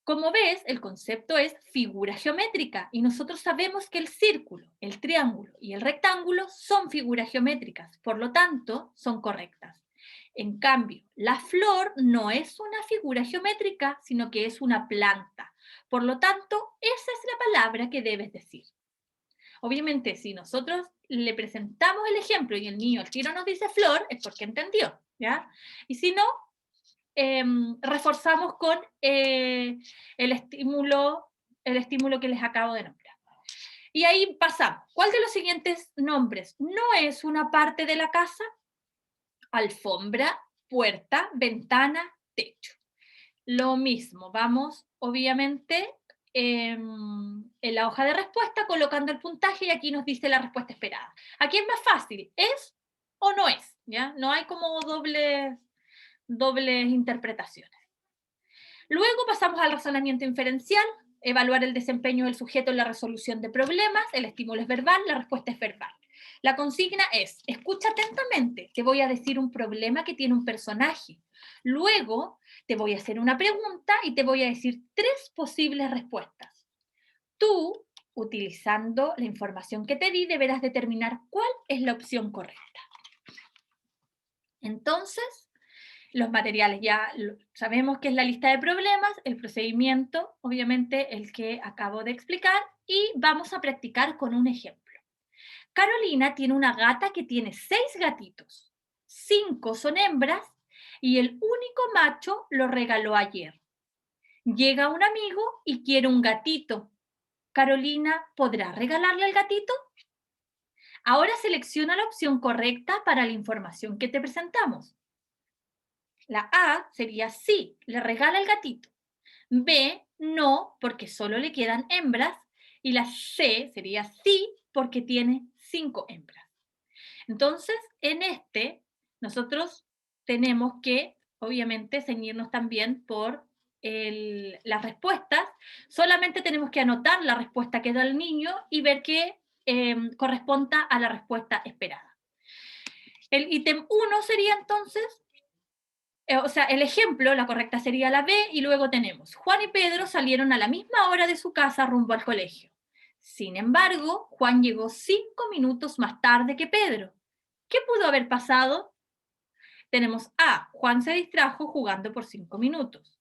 Como ves, el concepto es figura geométrica y nosotros sabemos que el círculo, el triángulo y el rectángulo son figuras geométricas, por lo tanto, son correctas. En cambio, la flor no es una figura geométrica, sino que es una planta. Por lo tanto, esa es la palabra que debes decir. Obviamente, si nosotros le presentamos el ejemplo y el niño al tiro nos dice flor, es porque entendió, ¿ya? Y si no, reforzamos con el estímulo que les acabo de nombrar. Y ahí pasamos. ¿Cuál de los siguientes nombres no es una parte de la casa? Alfombra, puerta, ventana, techo. Lo mismo, vamos obviamente en la hoja de respuesta colocando el puntaje y aquí nos dice la respuesta esperada. Aquí es más fácil, ¿es o no es? ¿Ya? No hay como dobles interpretaciones. Luego pasamos al razonamiento inferencial, evaluar el desempeño del sujeto en la resolución de problemas, el estímulo es verbal, la respuesta es verbal. La consigna es, escucha atentamente, te voy a decir un problema que tiene un personaje. Luego te voy a hacer una pregunta y te voy a decir 3 posibles respuestas. Tú, utilizando la información que te di, deberás determinar cuál es la opción correcta. Entonces, los materiales ya sabemos que es la lista de problemas, el procedimiento, obviamente el que acabo de explicar, y vamos a practicar con un ejemplo. Carolina tiene una gata que tiene 6 gatitos, 5 son hembras y el único macho lo regaló ayer. Llega un amigo y quiere un gatito. ¿Carolina podrá regalarle el gatito? Ahora selecciona la opción correcta para la información que te presentamos. La A sería sí, le regala el gatito. B, no, porque solo le quedan hembras. Y la C sería sí, porque tiene 5 hembras. Entonces, en nosotros tenemos que, obviamente, ceñirnos también por las respuestas. Solamente tenemos que anotar la respuesta que da el niño y ver que corresponda a la respuesta esperada. El ítem 1 sería entonces, el ejemplo, la correcta sería la B, y luego tenemos, Juan y Pedro salieron a la misma hora de su casa rumbo al colegio. Sin embargo, Juan llegó 5 minutos más tarde que Pedro. ¿Qué pudo haber pasado? Tenemos A, Juan se distrajo jugando por 5 minutos.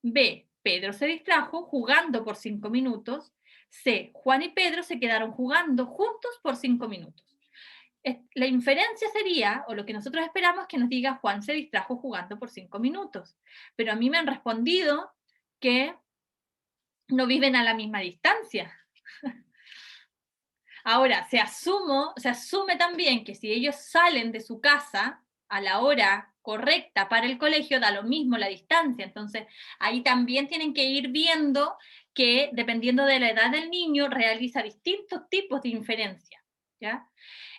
B, Pedro se distrajo jugando por 5 minutos. C, Juan y Pedro se quedaron jugando juntos por 5 minutos. La inferencia sería, o lo que nosotros esperamos, que nos diga Juan se distrajo jugando por 5 minutos. Pero a mí me han respondido que no viven a la misma distancia. Ahora, se asume también que si ellos salen de su casa a la hora correcta para el colegio, da lo mismo la distancia. Entonces, ahí también tienen que ir viendo que, dependiendo de la edad del niño, realiza distintos tipos de inferencia, ¿ya?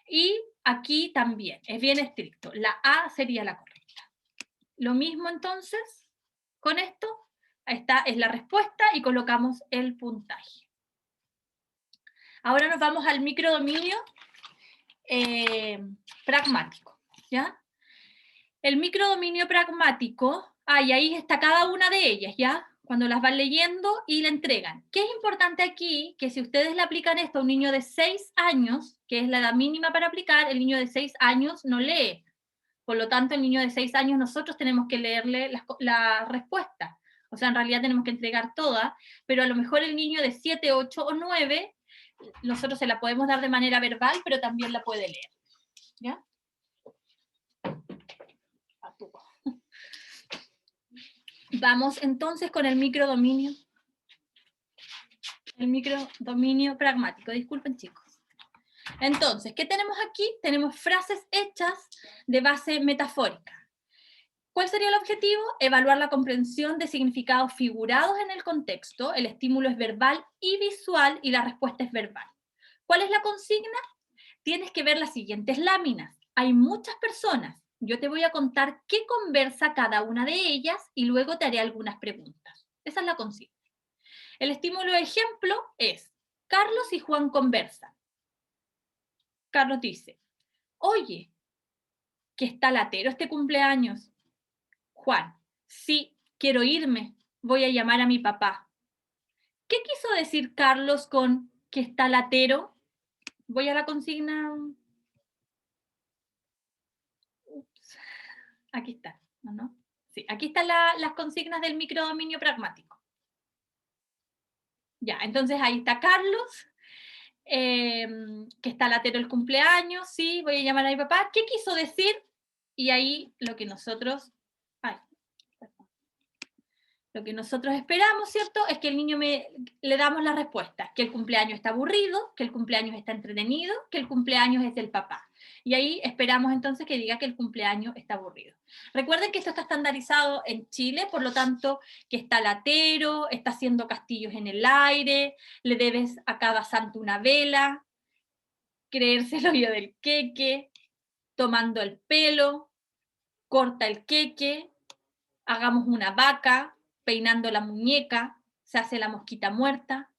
Y aquí también, es bien estricto. La A sería la correcta. Lo mismo entonces, con esto, esta es la respuesta y colocamos el puntaje. Ahora nos vamos al microdominio pragmático, ¿ya? El microdominio pragmático, y ahí está cada una de ellas, ¿ya? Cuando las van leyendo y la entregan. ¿Qué es importante aquí? Que si ustedes le aplican esto a un niño de 6 años, que es la edad mínima para aplicar, el niño de 6 años no lee. Por lo tanto, el niño de 6 años nosotros tenemos que leerle la respuesta. O sea, en realidad tenemos que entregar todas, pero a lo mejor el niño de 7, 8 o 9, nosotros se la podemos dar de manera verbal, pero también la puede leer. ¿Ya? Vamos entonces con el microdominio. El microdominio pragmático. Disculpen, chicos. Entonces, ¿qué tenemos aquí? Tenemos frases hechas de base metafórica. ¿Cuál sería el objetivo? Evaluar la comprensión de significados figurados en el contexto. El estímulo es verbal y visual y la respuesta es verbal. ¿Cuál es la consigna? Tienes que ver las siguientes láminas. Hay muchas personas. Yo te voy a contar qué conversa cada una de ellas y luego te haré algunas preguntas. Esa es la consigna. El estímulo de ejemplo es: Carlos y Juan conversan. Carlos dice: oye, que está latero este cumpleaños. Juan: sí, quiero irme, voy a llamar a mi papá. ¿Qué quiso decir Carlos con que está latero? Voy a la consigna. Ups. Aquí está, ¿no? Sí, aquí están las consignas del microdominio pragmático. Ya, entonces ahí está Carlos, que está latero el cumpleaños, sí, voy a llamar a mi papá. ¿Qué quiso decir? Y ahí lo que nosotros... Lo que nosotros esperamos, ¿cierto?, es que el niño le damos las respuestas, que el cumpleaños está aburrido, que el cumpleaños está entretenido, que el cumpleaños es del papá. Y ahí esperamos entonces que diga que el cumpleaños está aburrido. Recuerden que esto está estandarizado en Chile, por lo tanto, que está latero, está haciendo castillos en el aire, le debes a cada santo una vela, creerse el hoyo del queque, tomando el pelo, corta el queque, hagamos una vaca, peinando la muñeca, se hace la mosquita muerta,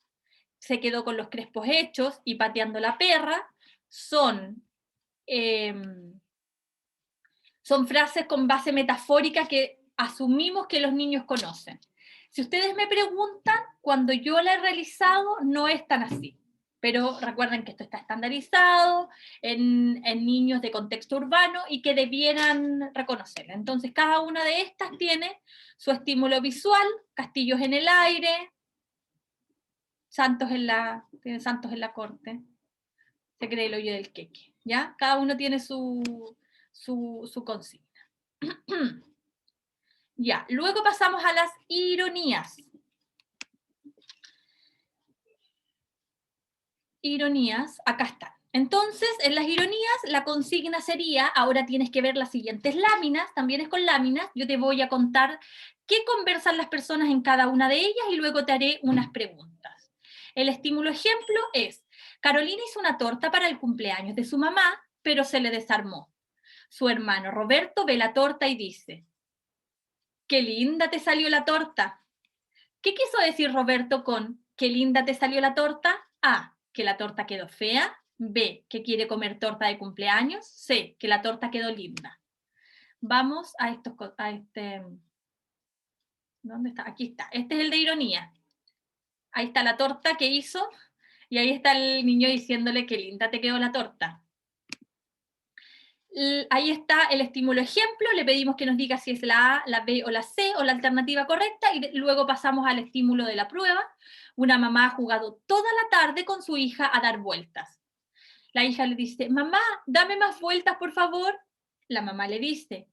se quedó con los crespos hechos y pateando la perra, son frases con base metafórica que asumimos que los niños conocen. Si ustedes me preguntan, cuando yo la he realizado, no es tan así. Pero recuerden que esto está estandarizado en niños de contexto urbano y que debieran reconocerla. Entonces, cada una de estas tiene su estímulo visual: castillos en el aire, santos en la corte, se cree el hoyo del queque, ¿ya? Cada uno tiene su consigna. Ya, luego pasamos a las ironías. Ironías, acá están. Entonces, en las ironías, la consigna sería: ahora tienes que ver las siguientes láminas, también es con láminas, yo te voy a contar qué conversan las personas en cada una de ellas y luego te haré unas preguntas. El estímulo ejemplo es: Carolina hizo una torta para el cumpleaños de su mamá, pero se le desarmó. Su hermano Roberto ve la torta y dice: ¡qué linda te salió la torta! ¿Qué quiso decir Roberto con qué linda te salió la torta? A, que la torta quedó fea. B, que quiere comer torta de cumpleaños. C, que la torta quedó linda. Vamos a este... ¿Dónde está? Aquí está. Este es el de ironía. Ahí está la torta que hizo y ahí está el niño diciéndole qué linda te quedó la torta. Ahí está el estímulo ejemplo, le pedimos que nos diga si es la A, la B o la C o la alternativa correcta y luego pasamos al estímulo de la prueba. Una mamá ha jugado toda la tarde con su hija a dar vueltas. La hija le dice: mamá, dame más vueltas, por favor. La mamá le dice: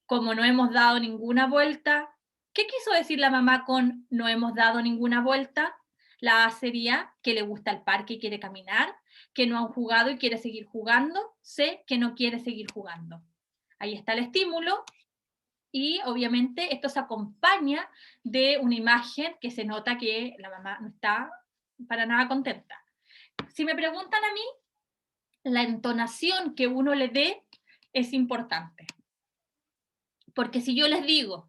como no hemos dado ninguna vuelta. ¿Qué quiso decir la mamá con no hemos dado ninguna vuelta? La A sería que le gusta el parque y quiere caminar, que no han jugado y quiere seguir jugando. C, que no quiere seguir jugando. Ahí está el estímulo y obviamente esto se acompaña de una imagen que se nota que la mamá no está para nada contenta. Si me preguntan a mí, la entonación que uno le dé es importante. Porque si yo les digo,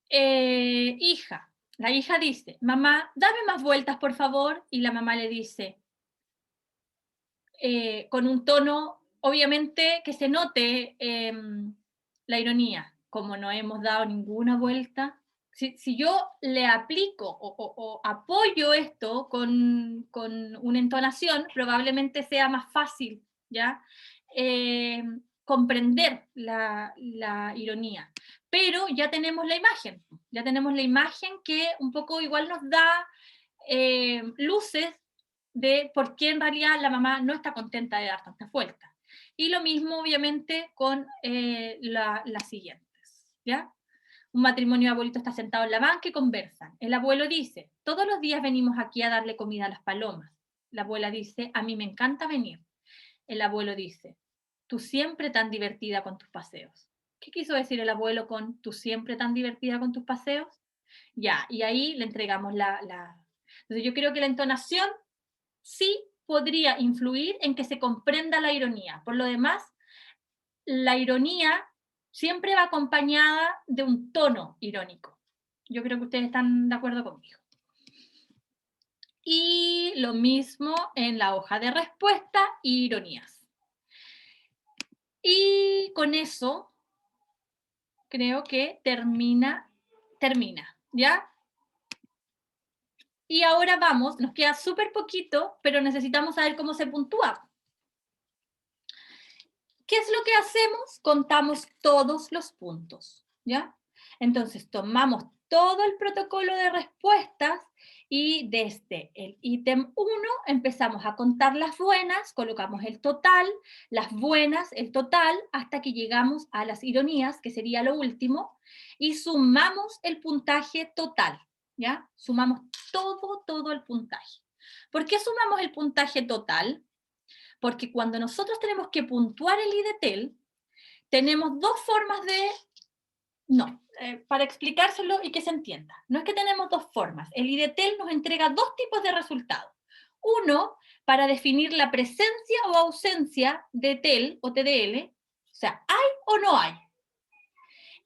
hija, la hija dice: mamá, dame más vueltas, por favor, y la mamá le dice, con un tono, obviamente, que se note la ironía, como no hemos dado ninguna vuelta. Si yo le aplico o apoyo esto con una entonación, probablemente sea más fácil, ¿ya? Comprender la ironía. Pero ya tenemos la imagen que un poco igual nos da luces de por qué en realidad la mamá no está contenta de dar tantas vueltas. Y lo mismo, obviamente, con las siguientes, ¿ya? Un matrimonio de abuelitos está sentado en la banca y conversan. El abuelo dice: todos los días venimos aquí a darle comida a las palomas. La abuela dice, a mí me encanta venir. El abuelo dice, tú siempre tan divertida con tus paseos. ¿Qué quiso decir el abuelo con tú siempre tan divertida con tus paseos? Ya, y ahí le entregamos Entonces yo creo que la entonación sí podría influir en que se comprenda la ironía. Por lo demás, la ironía siempre va acompañada de un tono irónico. Yo creo que ustedes están de acuerdo conmigo. Y lo mismo en la hoja de respuesta, ironías. Y con eso creo que termina, ¿ya? Y ahora vamos, nos queda súper poquito, pero necesitamos saber cómo se puntúa. ¿Qué es lo que hacemos? Contamos todos los puntos, ¿ya? Entonces tomamos todo el protocolo de respuestas y desde el ítem 1 empezamos a contar las buenas, colocamos el total, las buenas, el total, hasta que llegamos a las ironías, que sería lo último, y sumamos el puntaje total, ¿ya? Sumamos todo el puntaje. ¿Por qué sumamos el puntaje total? Porque cuando nosotros tenemos que puntuar el IDTEL, tenemos dos formas de... para explicárselo y que se entienda. No es que tenemos dos formas. El IDTEL nos entrega dos tipos de resultados. Uno, para definir la presencia o ausencia de TEL o TDL, o sea, ¿hay o no hay?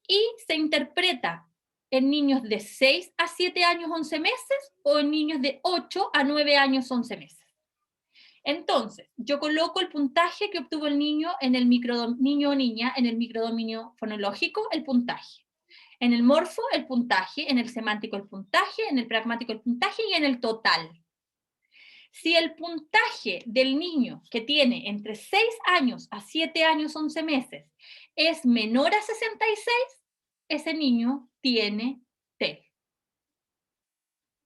Y se interpreta en niños de 6 a 7 años 11 meses o en niños de 8 a 9 años 11 meses. Entonces, yo coloco el puntaje que obtuvo el niño en el niño o niña en el microdominio fonológico, el puntaje. En el morfo, el puntaje. En el semántico, el puntaje. En el pragmático, el puntaje. Y en el total. Si el puntaje del niño que tiene entre 6 años a 7 años 11 meses es menor a 66, ese niño tiene TEL.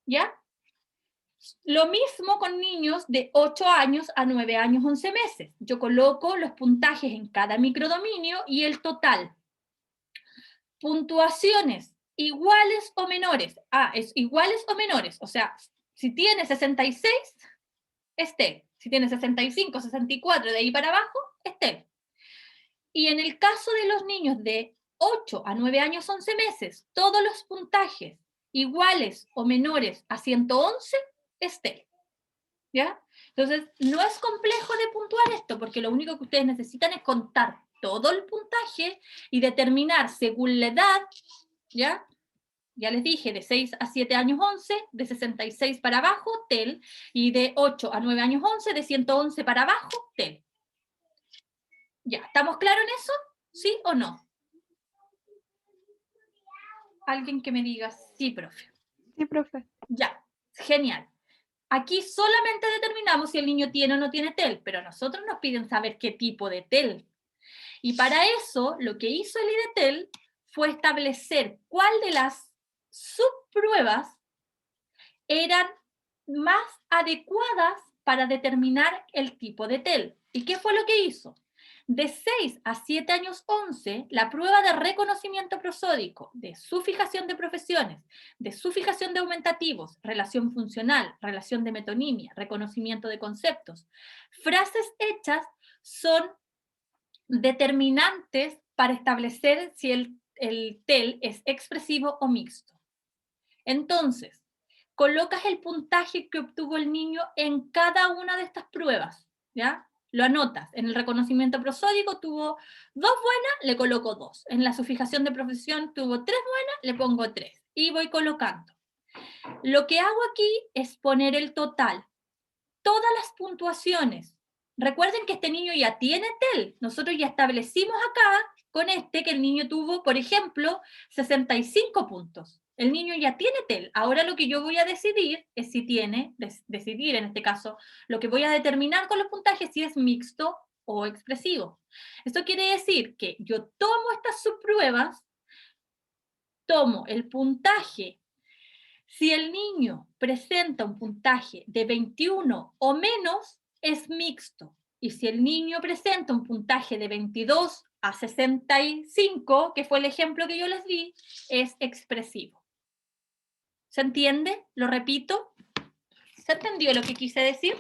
¿Ya? Lo mismo con niños de 8 años a 9 años 11 meses. Yo coloco los puntajes en cada microdominio y el total. Puntuaciones iguales o menores. Es iguales o menores. O sea, si tiene 66, es TEL. Si tiene 65, 64, de ahí para abajo, es TEL. Y en el caso de los niños de 8 a 9 años 11 meses, todos los puntajes iguales o menores a 111, es TEL. ¿Ya? Entonces, no es complejo de puntuar esto, porque lo único que ustedes necesitan es contar todo el puntaje y determinar según la edad, ¿ya? Ya les dije, de 6 a 7 años 11, de 66 para abajo, TEL, y de 8 a 9 años 11, de 111 para abajo, TEL. ¿Ya? ¿Estamos claros en eso? ¿Sí o no? Alguien que me diga, sí, profe. Sí, profe. Ya, genial. Aquí solamente determinamos si el niño tiene o no tiene TEL, pero a nosotros nos piden saber qué tipo de TEL. Y para eso, lo que hizo el IDTEL fue establecer cuál de las subpruebas eran más adecuadas para determinar el tipo de TEL. ¿Y qué fue lo que hizo? De 6 a 7 años 11, la prueba de reconocimiento prosódico, de sufijación de profesiones, de sufijación de aumentativos, relación funcional, relación de metonimia, reconocimiento de conceptos, frases hechas, son determinantes para establecer si el TEL es expresivo o mixto. Entonces, colocas el puntaje que obtuvo el niño en cada una de estas pruebas, ¿ya? Lo anotas. En el reconocimiento prosódico tuvo 2 buenas, le coloco 2. En la sufijación de profesión tuvo 3 buenas, le pongo 3. Y voy colocando. Lo que hago aquí es poner el total. Todas las puntuaciones. Recuerden que este niño ya tiene TEL. Nosotros ya establecimos acá con este que el niño tuvo, por ejemplo, 65 puntos. El niño ya tiene TEL. Ahora lo que yo voy a decidir es si tiene, decidir en este caso, lo que voy a determinar con los puntajes si es mixto o expresivo. Esto quiere decir que yo tomo estas subpruebas, tomo el puntaje. Si el niño presenta un puntaje de 21 o menos, es mixto. Y si el niño presenta un puntaje de 22 a 65, que fue el ejemplo que yo les di, es expresivo. ¿Se entiende? Lo repito. ¿Se entendió lo que quise decir?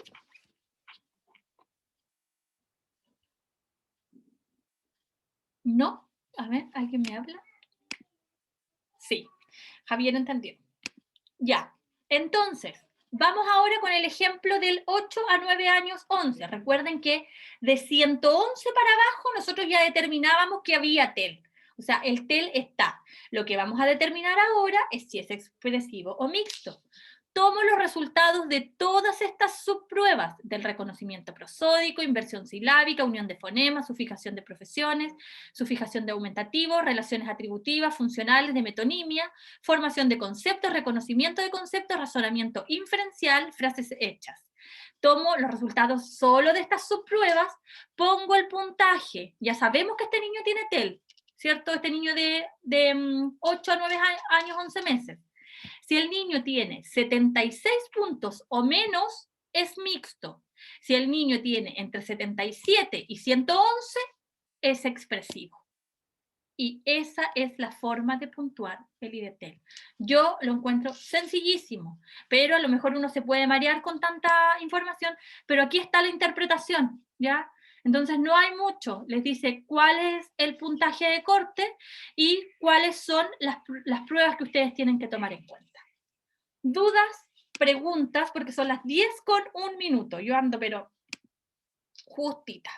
¿No? A ver, ¿alguien me habla? Sí, Javier entendió. Ya, entonces, vamos ahora con el ejemplo del 8 a 9 años 11. Recuerden que de 111 para abajo nosotros ya determinábamos que había TEL. O sea, el TEL está. Lo que vamos a determinar ahora es si es expresivo o mixto. Tomo los resultados de todas estas subpruebas del reconocimiento prosódico, inversión silábica, unión de fonemas, sufijación de profesiones, sufijación de aumentativos, relaciones atributivas, funcionales, de metonimia, formación de conceptos, reconocimiento de conceptos, razonamiento inferencial, frases hechas. Tomo los resultados solo de estas subpruebas, pongo el puntaje. Ya sabemos que este niño tiene TEL, ¿cierto? Este niño de 8 a 9 años, 11 meses. Si el niño tiene 76 puntos o menos, es mixto. Si el niño tiene entre 77 y 111, es expresivo. Y esa es la forma de puntuar el IDTEL. Yo lo encuentro sencillísimo, pero a lo mejor uno se puede marear con tanta información, pero aquí está la interpretación, ¿ya? Entonces no hay mucho. Les dice cuál es el puntaje de corte y cuáles son las pruebas que ustedes tienen que tomar en cuenta. Dudas, preguntas, porque son las 10:01. Yo ando, pero justita.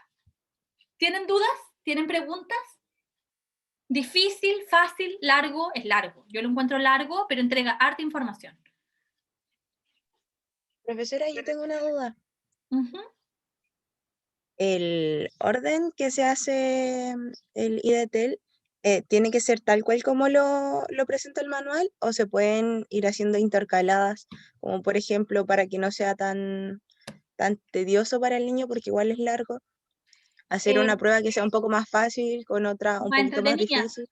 ¿Tienen dudas? ¿Tienen preguntas? Difícil, fácil, largo, es largo. Yo lo encuentro largo, pero entrega harta información. Profesora, yo tengo una duda. Uh-huh. ¿El orden que se hace el IDTEL tiene que ser tal cual como lo presenta el manual o se pueden ir haciendo intercaladas, como por ejemplo para que no sea tan tedioso para el niño porque igual es largo, hacer una prueba que sea un poco más fácil con otra un Más poquito más entretenida. difícil?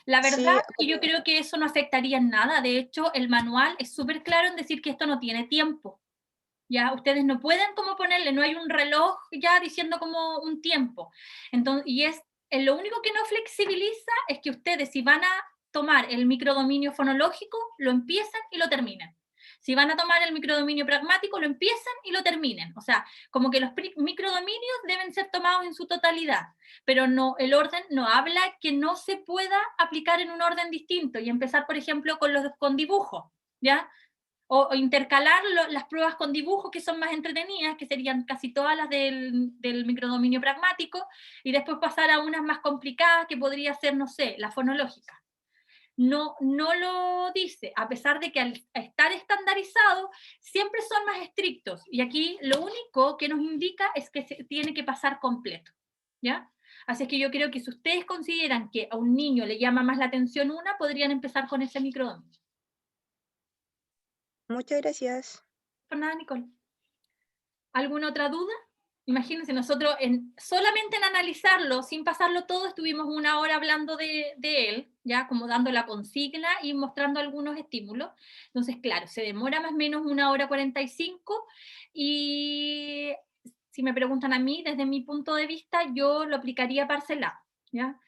La verdad Sí, es que yo creo que eso no afectaría en nada. De hecho, el manual es súper claro en decir que esto no tiene tiempo. Ya, ustedes no pueden como ponerle, no hay un reloj ya diciendo como un tiempo. Entonces, lo único que no flexibiliza es que ustedes, si van a tomar el microdominio fonológico, lo empiezan y lo terminan. Si van a tomar el microdominio pragmático, lo empiezan y lo terminen. O sea, como que los microdominios deben ser tomados en su totalidad, pero no, el orden no habla que no se pueda aplicar en un orden distinto y empezar, por ejemplo, con dibujos, ¿ya? O intercalar las pruebas con dibujos que son más entretenidas, que serían casi todas las del microdominio pragmático, y después pasar a unas más complicadas, que podría ser, no sé, la fonológica. No lo dice, a pesar de que al estar estandarizado, siempre son más estrictos, y aquí lo único que nos indica es que se tiene que pasar completo, ¿ya? Así es que yo creo que si ustedes consideran que a un niño le llama más la atención una, podrían empezar con ese microdominio. muchas gracias. Por nada, Nicole. ¿Alguna otra duda? Imagínense, nosotros solamente en analizarlo, sin pasarlo todo, estuvimos 1 hora hablando de él, ya como dando la consigna y mostrando algunos estímulos. Entonces, claro, se demora más o menos 1 hora 45, y si me preguntan a mí, desde mi punto de vista, yo lo aplicaría parcelado, ¿ya?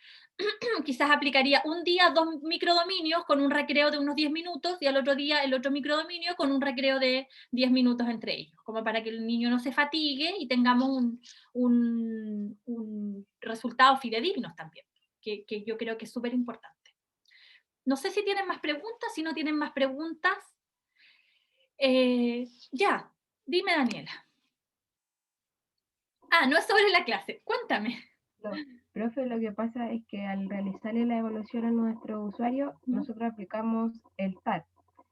Quizás aplicaría un día 2 microdominios con un recreo de unos 10 minutos y al otro día el otro microdominio con un recreo de 10 minutos entre ellos, como para que el niño no se fatigue y tengamos un resultado fidedigno también, que yo creo que es súper importante. No sé si tienen más preguntas. Si no tienen más preguntas, ya, dime, Daniela. No es sobre la clase, cuéntame. Profe, lo que pasa es que al realizarle la evaluación a nuestro usuario, nosotros aplicamos el TAT.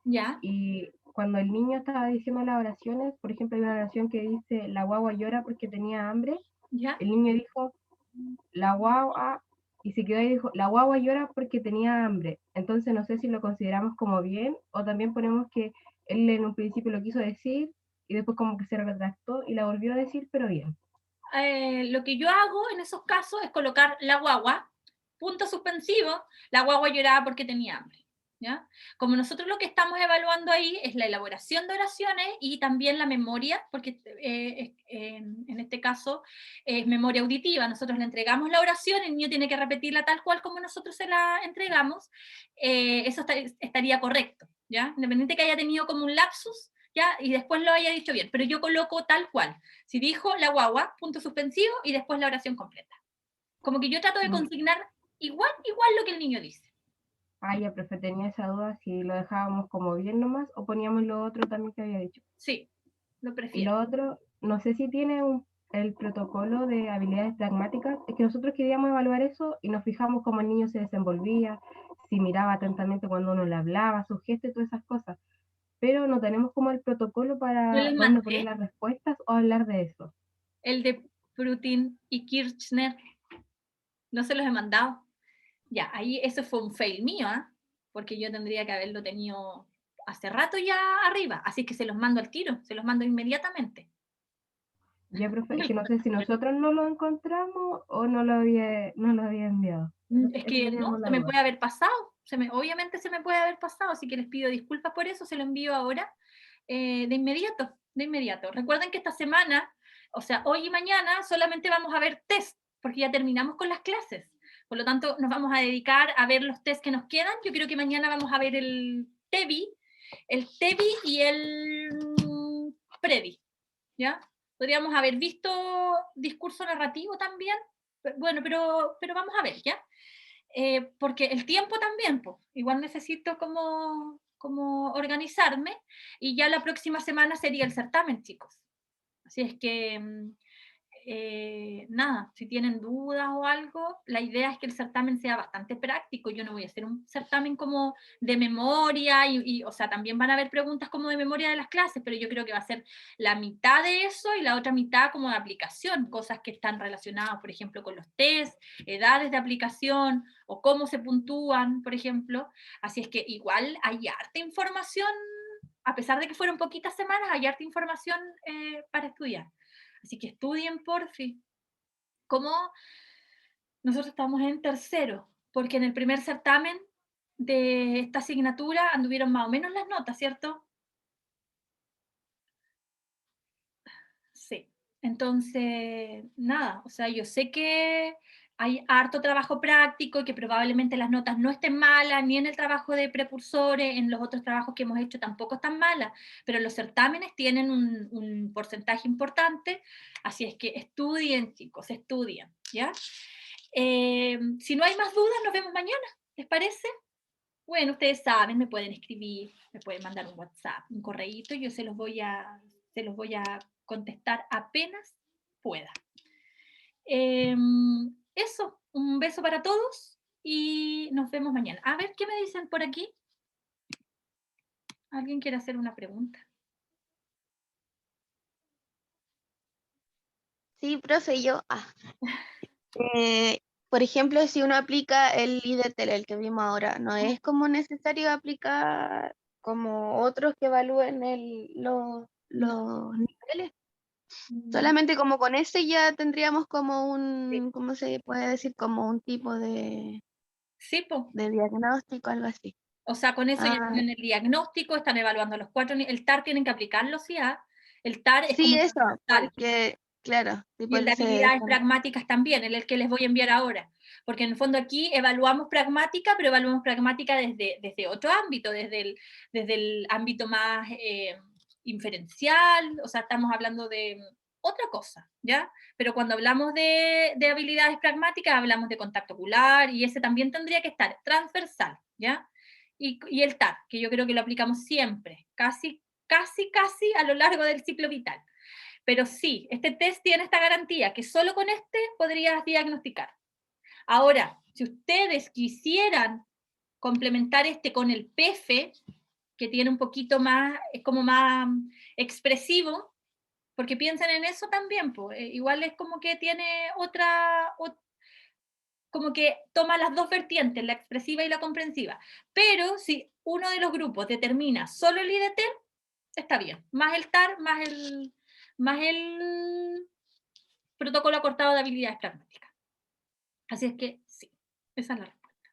¿Ya? Y cuando el niño estaba diciendo las oraciones, por ejemplo, hay una oración que dice, la guagua llora porque tenía hambre. ¿Ya? El niño dijo, la guagua, y se quedó y dijo, la guagua llora porque tenía hambre. Entonces no sé si lo consideramos como bien, o también ponemos que él en un principio lo quiso decir, y después como que se retractó y la volvió a decir, pero bien. Lo que yo hago en esos casos es colocar la guagua, punto suspensivo, la guagua lloraba porque tenía hambre, ¿ya? Como nosotros lo que estamos evaluando ahí es la elaboración de oraciones y también la memoria, porque en este caso es memoria auditiva. Nosotros le entregamos la oración, el niño tiene que repetirla tal cual como nosotros se la entregamos. Eso estaría correcto, ¿ya? Independiente que haya tenido como un lapsus, ¿ya? Y después lo haya dicho bien, pero yo coloco tal cual. Si dijo la guagua, punto suspensivo, y después la oración completa. Como que yo trato de Mm. consignar igual lo que el niño dice. Ah, ya, profe, tenía esa duda si lo dejábamos como bien nomás o poníamos lo otro también que había dicho. Sí, lo Y prefiero. lo otro, no sé si tiene el protocolo de habilidades pragmáticas, es que nosotros queríamos evaluar eso y nos fijamos cómo el niño se desenvolvía, si miraba atentamente cuando uno le hablaba, sus gestos y todas esas cosas. Pero no tenemos como el protocolo Yo para les dónde poner mandé las respuestas o hablar de eso. el de Prutin y Kirchner, no se los he mandado. Ya, ahí eso fue un fail mío, ¿ah? Porque yo tendría que haberlo tenido hace rato ya arriba, así que se los mando al tiro, se los mando inmediatamente. Ya, profe, es que no sé si nosotros no lo encontramos o no lo había enviado. Es Eso que teníamos no, la se me duda. puede haber pasado, obviamente se me puede haber pasado, así que les pido disculpas por eso, se lo envío ahora de inmediato, de inmediato. Recuerden que esta semana, o sea, hoy y mañana solamente vamos a ver test, porque ya terminamos con las clases. Por lo tanto, nos vamos a dedicar a ver los test que nos quedan. Yo creo que mañana vamos a ver el TEBI y el PREDI, ¿ya? Podríamos haber visto discurso narrativo también, bueno, pero vamos a ver, ¿ya? Porque el tiempo también, pues, igual necesito como organizarme, y ya la próxima semana sería el certamen, chicos. Así es que, nada, si tienen dudas o algo, la idea es que el certamen sea bastante práctico. Yo no voy a hacer un certamen como de memoria, o sea, también van a haber preguntas como de memoria de las clases, pero yo creo que va a ser la mitad de eso y la otra mitad como de aplicación, cosas que están relacionadas, por ejemplo, con los test, edades de aplicación, o cómo se puntúan, por ejemplo. Así es que igual hay harta información, a pesar de que fueron poquitas semanas, hay harta información para estudiar. Así que estudien, porfi. Como nosotros estamos en tercero, porque en el primer certamen de esta asignatura anduvieron más o menos las notas, ¿cierto? Sí. Entonces, nada, o sea, yo sé que hay harto trabajo práctico y que probablemente las notas no estén malas, ni en el trabajo de precursores, en los otros trabajos que hemos hecho tampoco están malas, pero los certámenes tienen un porcentaje importante, así es que estudien, chicos, estudien, ¿ya? Si no hay más dudas, nos vemos mañana, ¿les parece? Bueno, ustedes saben, me pueden escribir, me pueden mandar un WhatsApp, un correíto, y yo se los voy a contestar apenas pueda. Eso, un beso para todos y nos vemos mañana. A ver, ¿qué me dicen por aquí? ¿Alguien quiere hacer una pregunta? Sí, profe, yo. Por ejemplo, si uno aplica el IDTEL, el que vimos ahora, ¿no es como necesario aplicar como otros que evalúen los niveles? Solamente como con ese ya tendríamos como un, ¿cómo se puede decir? Como un tipo Sí, po. de diagnóstico, algo así. O sea, con eso ya Ah, tienen el diagnóstico, están evaluando los 4, el TAR tienen que aplicarlo, sí, ¿ah? El TAR es sí, como eso, tal. porque, claro, Y tipo el de habilidades pragmáticas también, el que les voy a enviar ahora. Porque en el fondo aquí evaluamos pragmática, pero evaluamos pragmática desde otro ámbito, desde el ámbito más inferencial, o sea, estamos hablando de otra cosa, ¿ya? Pero cuando hablamos de habilidades pragmáticas, hablamos de contacto ocular, y ese también tendría que estar transversal, ¿ya? Y el TAR, que yo creo que lo aplicamos siempre, casi a lo largo del ciclo vital. Pero sí, este test tiene esta garantía, que solo con este podrías diagnosticar. Ahora, si ustedes quisieran complementar este con el PF, que tiene un poquito más, es como más expresivo, porque piensen en eso también, pues, igual es como que tiene como que toma las dos vertientes, la expresiva y la comprensiva. Pero si uno de los grupos determina solo el IDT, está bien, más el TAR, más el protocolo acortado de habilidades pragmáticas. Así es que sí, esa es la respuesta.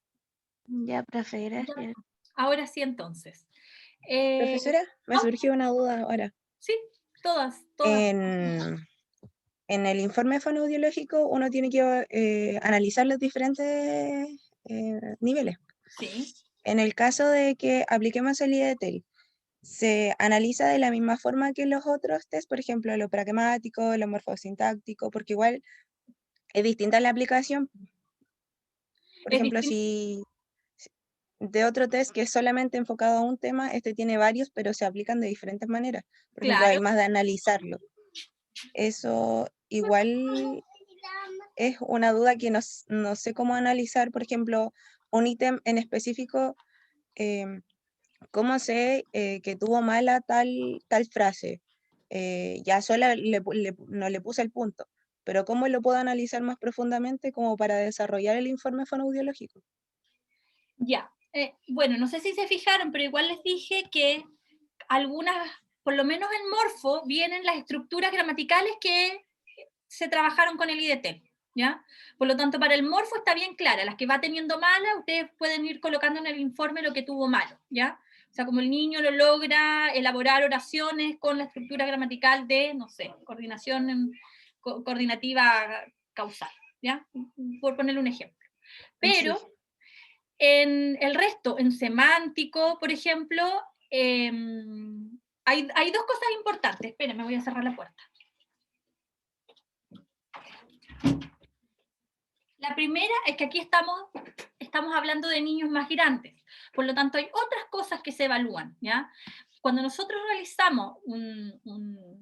ya, profe, gracias. Ahora sí, entonces. Profesora, me surgió una duda ahora. Sí, todas. En el informe fonoaudiológico uno tiene que analizar los diferentes niveles. Sí. En el caso de que apliquemos el IDTEL, ¿se analiza de la misma forma que los otros test? Por ejemplo, lo pragmático, lo morfosintáctico, porque igual Es distinta la aplicación. Por Es ejemplo, distinto. si de otro test que es solamente enfocado a un tema, este tiene varios, pero se aplican de diferentes maneras. Por ejemplo, Claro, además de analizarlo. Eso igual es una duda que no sé cómo analizar, por ejemplo, un ítem en específico, cómo sé que tuvo mala tal frase. Ya sola no le puse el punto, pero ¿cómo lo puedo analizar más profundamente como para desarrollar el informe fonoaudiológico? ya. Bueno, no sé si se fijaron, pero igual les dije que algunas, por lo menos en Morfo, vienen las estructuras gramaticales que se trabajaron con el IDT, ¿ya? Por lo tanto, para el Morfo está bien clara. Las que va teniendo malas, ustedes pueden ir colocando en el informe lo que tuvo malo, ¿ya? O sea, como el niño lo logra elaborar oraciones con la estructura gramatical de, no sé, coordinativa causal, ¿ya? Por ponerle un ejemplo. Sí. Pero en el resto, en semántico, por ejemplo, hay dos cosas importantes. Esperen, me voy a cerrar la puerta. La primera es que aquí estamos hablando de niños más grandes. Por lo tanto, hay otras cosas que se evalúan, ¿ya? Cuando nosotros realizamos un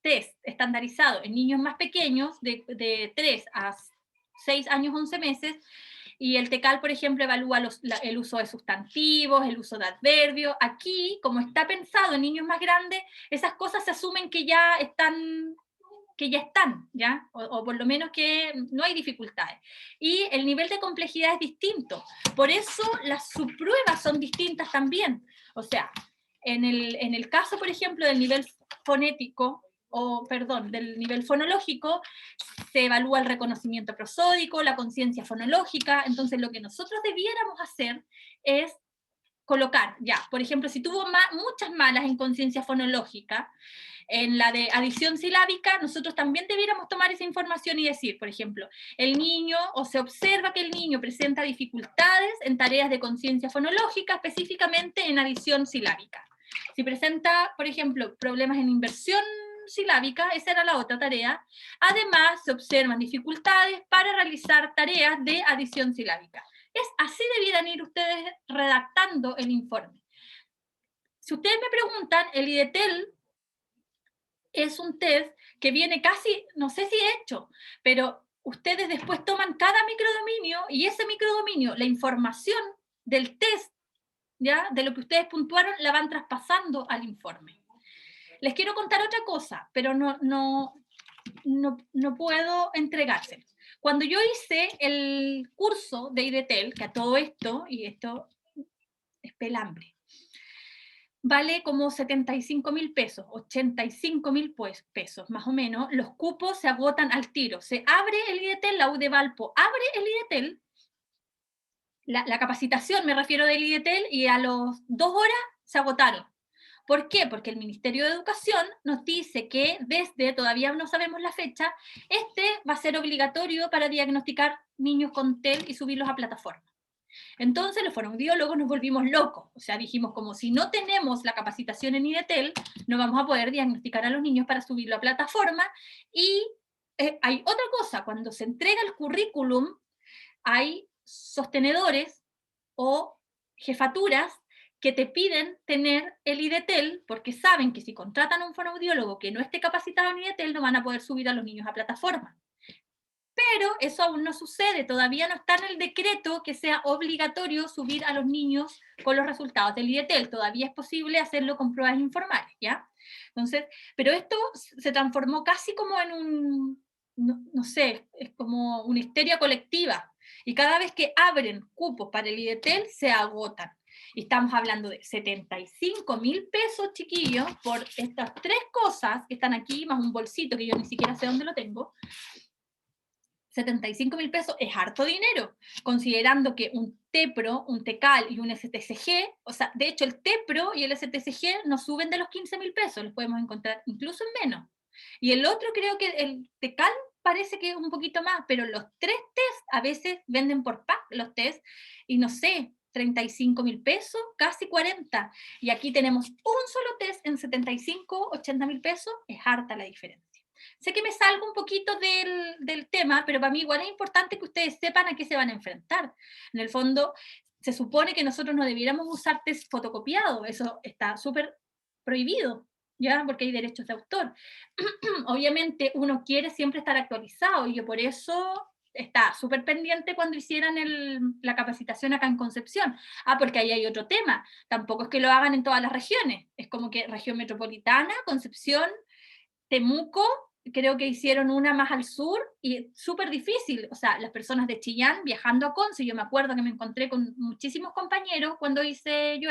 test estandarizado en niños más pequeños, de 3 a 6 años, 11 meses, y el TECAL, por ejemplo, evalúa el uso de sustantivos, el uso de adverbios. Aquí, como está pensado en niños más grandes, esas cosas se asumen que ya están, ¿ya? O por lo menos que no hay dificultades. Y el nivel de complejidad es distinto. Por eso las subpruebas son distintas también. O sea, en el caso, por ejemplo, del nivel fonético, del nivel fonológico, se evalúa el reconocimiento prosódico, la conciencia fonológica. Entonces, lo que nosotros debiéramos hacer es colocar, ya, por ejemplo, si tuvo muchas malas en conciencia fonológica, en la de adición silábica, nosotros también debiéramos tomar esa información y decir, por ejemplo, el niño, o se observa que el niño presenta dificultades en tareas de conciencia fonológica, específicamente en adición silábica. Si presenta, por ejemplo, problemas en inversión silábica, esa era la otra tarea. Además, se observan dificultades para realizar tareas de adición silábica. Así debieran ir ustedes redactando el informe. Si ustedes me preguntan, el IDETEL es un test que viene casi, no sé si hecho, pero ustedes después toman cada microdominio y ese microdominio, la información del test, ¿ya? De lo que ustedes puntuaron, la van traspasando al informe. Les quiero contar otra cosa, pero no puedo entregárselo. Cuando yo hice el curso de IDETEL, que a todo esto, y esto es pelambre, vale como 75.000 pesos, 85.000 pesos, más o menos. Los cupos se agotan al tiro. Se abre el IDETEL, la U de Valpo abre el IDETEL, la capacitación, me refiero del IDETEL, y a las 2 horas se agotaron. ¿Por qué? Porque el Ministerio de Educación nos dice que todavía no sabemos la fecha, va a ser obligatorio para diagnosticar niños con TEL y subirlos a plataforma. Entonces los fonoaudiólogos nos volvimos locos, o sea, dijimos como si no tenemos la capacitación en IDETEL, no vamos a poder diagnosticar a los niños para subirlo a plataforma. Y hay otra cosa, cuando se entrega el currículum, hay sostenedores o jefaturas que te piden tener el IDETEL, porque saben que si contratan a un fonoaudiólogo que no esté capacitado en IDETEL, no van a poder subir a los niños a plataforma. Pero eso aún no sucede, todavía no está en el decreto que sea obligatorio subir a los niños con los resultados del IDETEL, todavía es posible hacerlo con pruebas informales, ¿ya? Entonces, pero esto se transformó casi como en no sé, es como una histeria colectiva, y cada vez que abren cupos para el IDETEL se agotan. Y estamos hablando de 75.000 pesos, chiquillos, por estas 3 cosas que están aquí, más un bolsito que yo ni siquiera sé dónde lo tengo. 75.000 pesos es harto dinero, considerando que un TEPRO, un TECAL y un STCG, o sea, de hecho el TEPRO y el STCG no suben de los 15.000 pesos, los podemos encontrar incluso en menos. Y el otro creo que el TECAL parece que es un poquito más, pero los 3 test a veces venden por pack los test, y no sé, 35.000 pesos, casi 40. Y aquí tenemos un solo test en 75, 80.000 pesos, es harta la diferencia. Sé que me salgo un poquito del tema, pero para mí igual es importante que ustedes sepan a qué se van a enfrentar. En el fondo, se supone que nosotros no debiéramos usar test fotocopiados, eso está súper prohibido, ¿ya? Porque hay derechos de autor. Obviamente uno quiere siempre estar actualizado, y yo por eso estaba súper pendiente cuando hicieran la capacitación acá en Concepción. Porque ahí hay otro tema, tampoco es que lo hagan en todas las regiones, es como que región metropolitana, Concepción, Temuco, creo que hicieron una más al sur, y súper difícil, o sea, las personas de Chillán viajando a Conce, yo me acuerdo que me encontré con muchísimos compañeros cuando hice yo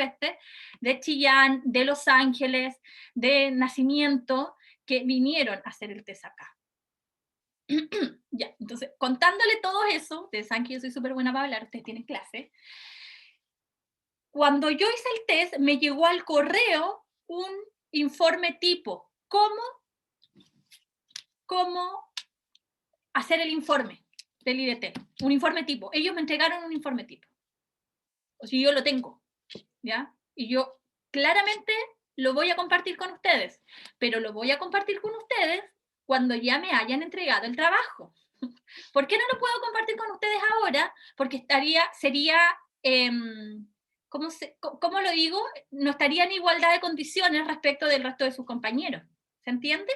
de Chillán, de Los Ángeles, de Nacimiento, que vinieron a hacer el test acá. Ya, entonces, contándole todo eso, ustedes saben que yo soy súper buena para hablar, ustedes tienen clase, cuando yo hice el test, me llegó al correo un informe tipo, cómo hacer el informe del IDT, un informe tipo. Ellos me entregaron un informe tipo. O sea, yo lo tengo, ¿ya? Y yo claramente lo voy a compartir con ustedes, pero lo voy a compartir con ustedes cuando ya me hayan entregado el trabajo. ¿Por qué no lo puedo compartir con ustedes ahora? Porque sería, ¿cómo lo digo? No estaría en igualdad de condiciones respecto del resto de sus compañeros. ¿Se entiende?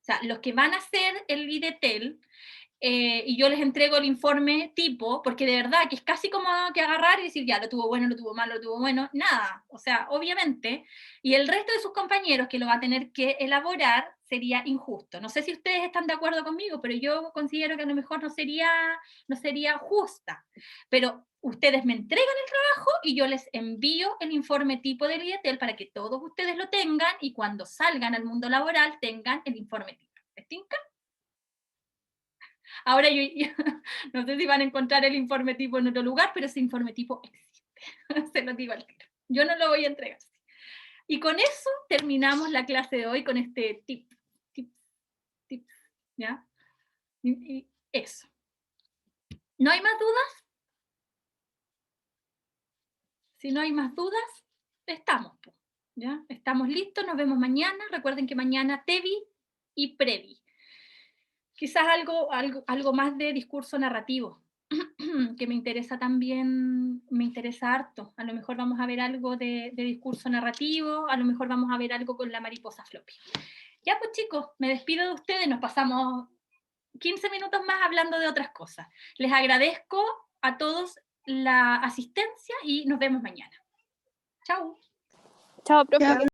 O sea, los que van a hacer el IDTEL, y yo les entrego el informe tipo, porque de verdad que es casi como que agarrar y decir, ya, lo tuvo bueno, lo tuvo malo, lo tuvo bueno, nada. O sea, obviamente, y el resto de sus compañeros que lo va a tener que elaborar sería injusto. No sé si ustedes están de acuerdo conmigo, pero yo considero que a lo mejor no sería justa. Pero ustedes me entregan el trabajo y yo les envío el informe tipo del IDTEL para que todos ustedes lo tengan y cuando salgan al mundo laboral tengan el informe tipo. ¿Les tinca? Ahora yo no sé si van a encontrar el informe tipo en otro lugar, pero ese informe tipo existe. Se lo digo al tiro. Yo no lo voy a entregar. Y con eso terminamos la clase de hoy con este tip. ¿Ya? Y eso. ¿No hay más dudas? Si no hay más dudas, estamos. ¿Ya? Estamos listos, nos vemos mañana. Recuerden que mañana Tevi y Previ. Quizás algo más de discurso narrativo, que me interesa también, me interesa harto. A lo mejor vamos a ver algo de discurso narrativo, a lo mejor vamos a ver algo con la mariposa floppy. Ya pues chicos, me despido de ustedes, nos pasamos 15 minutos más hablando de otras cosas. Les agradezco a todos la asistencia y nos vemos mañana. Chau. Chao, profe. Ya,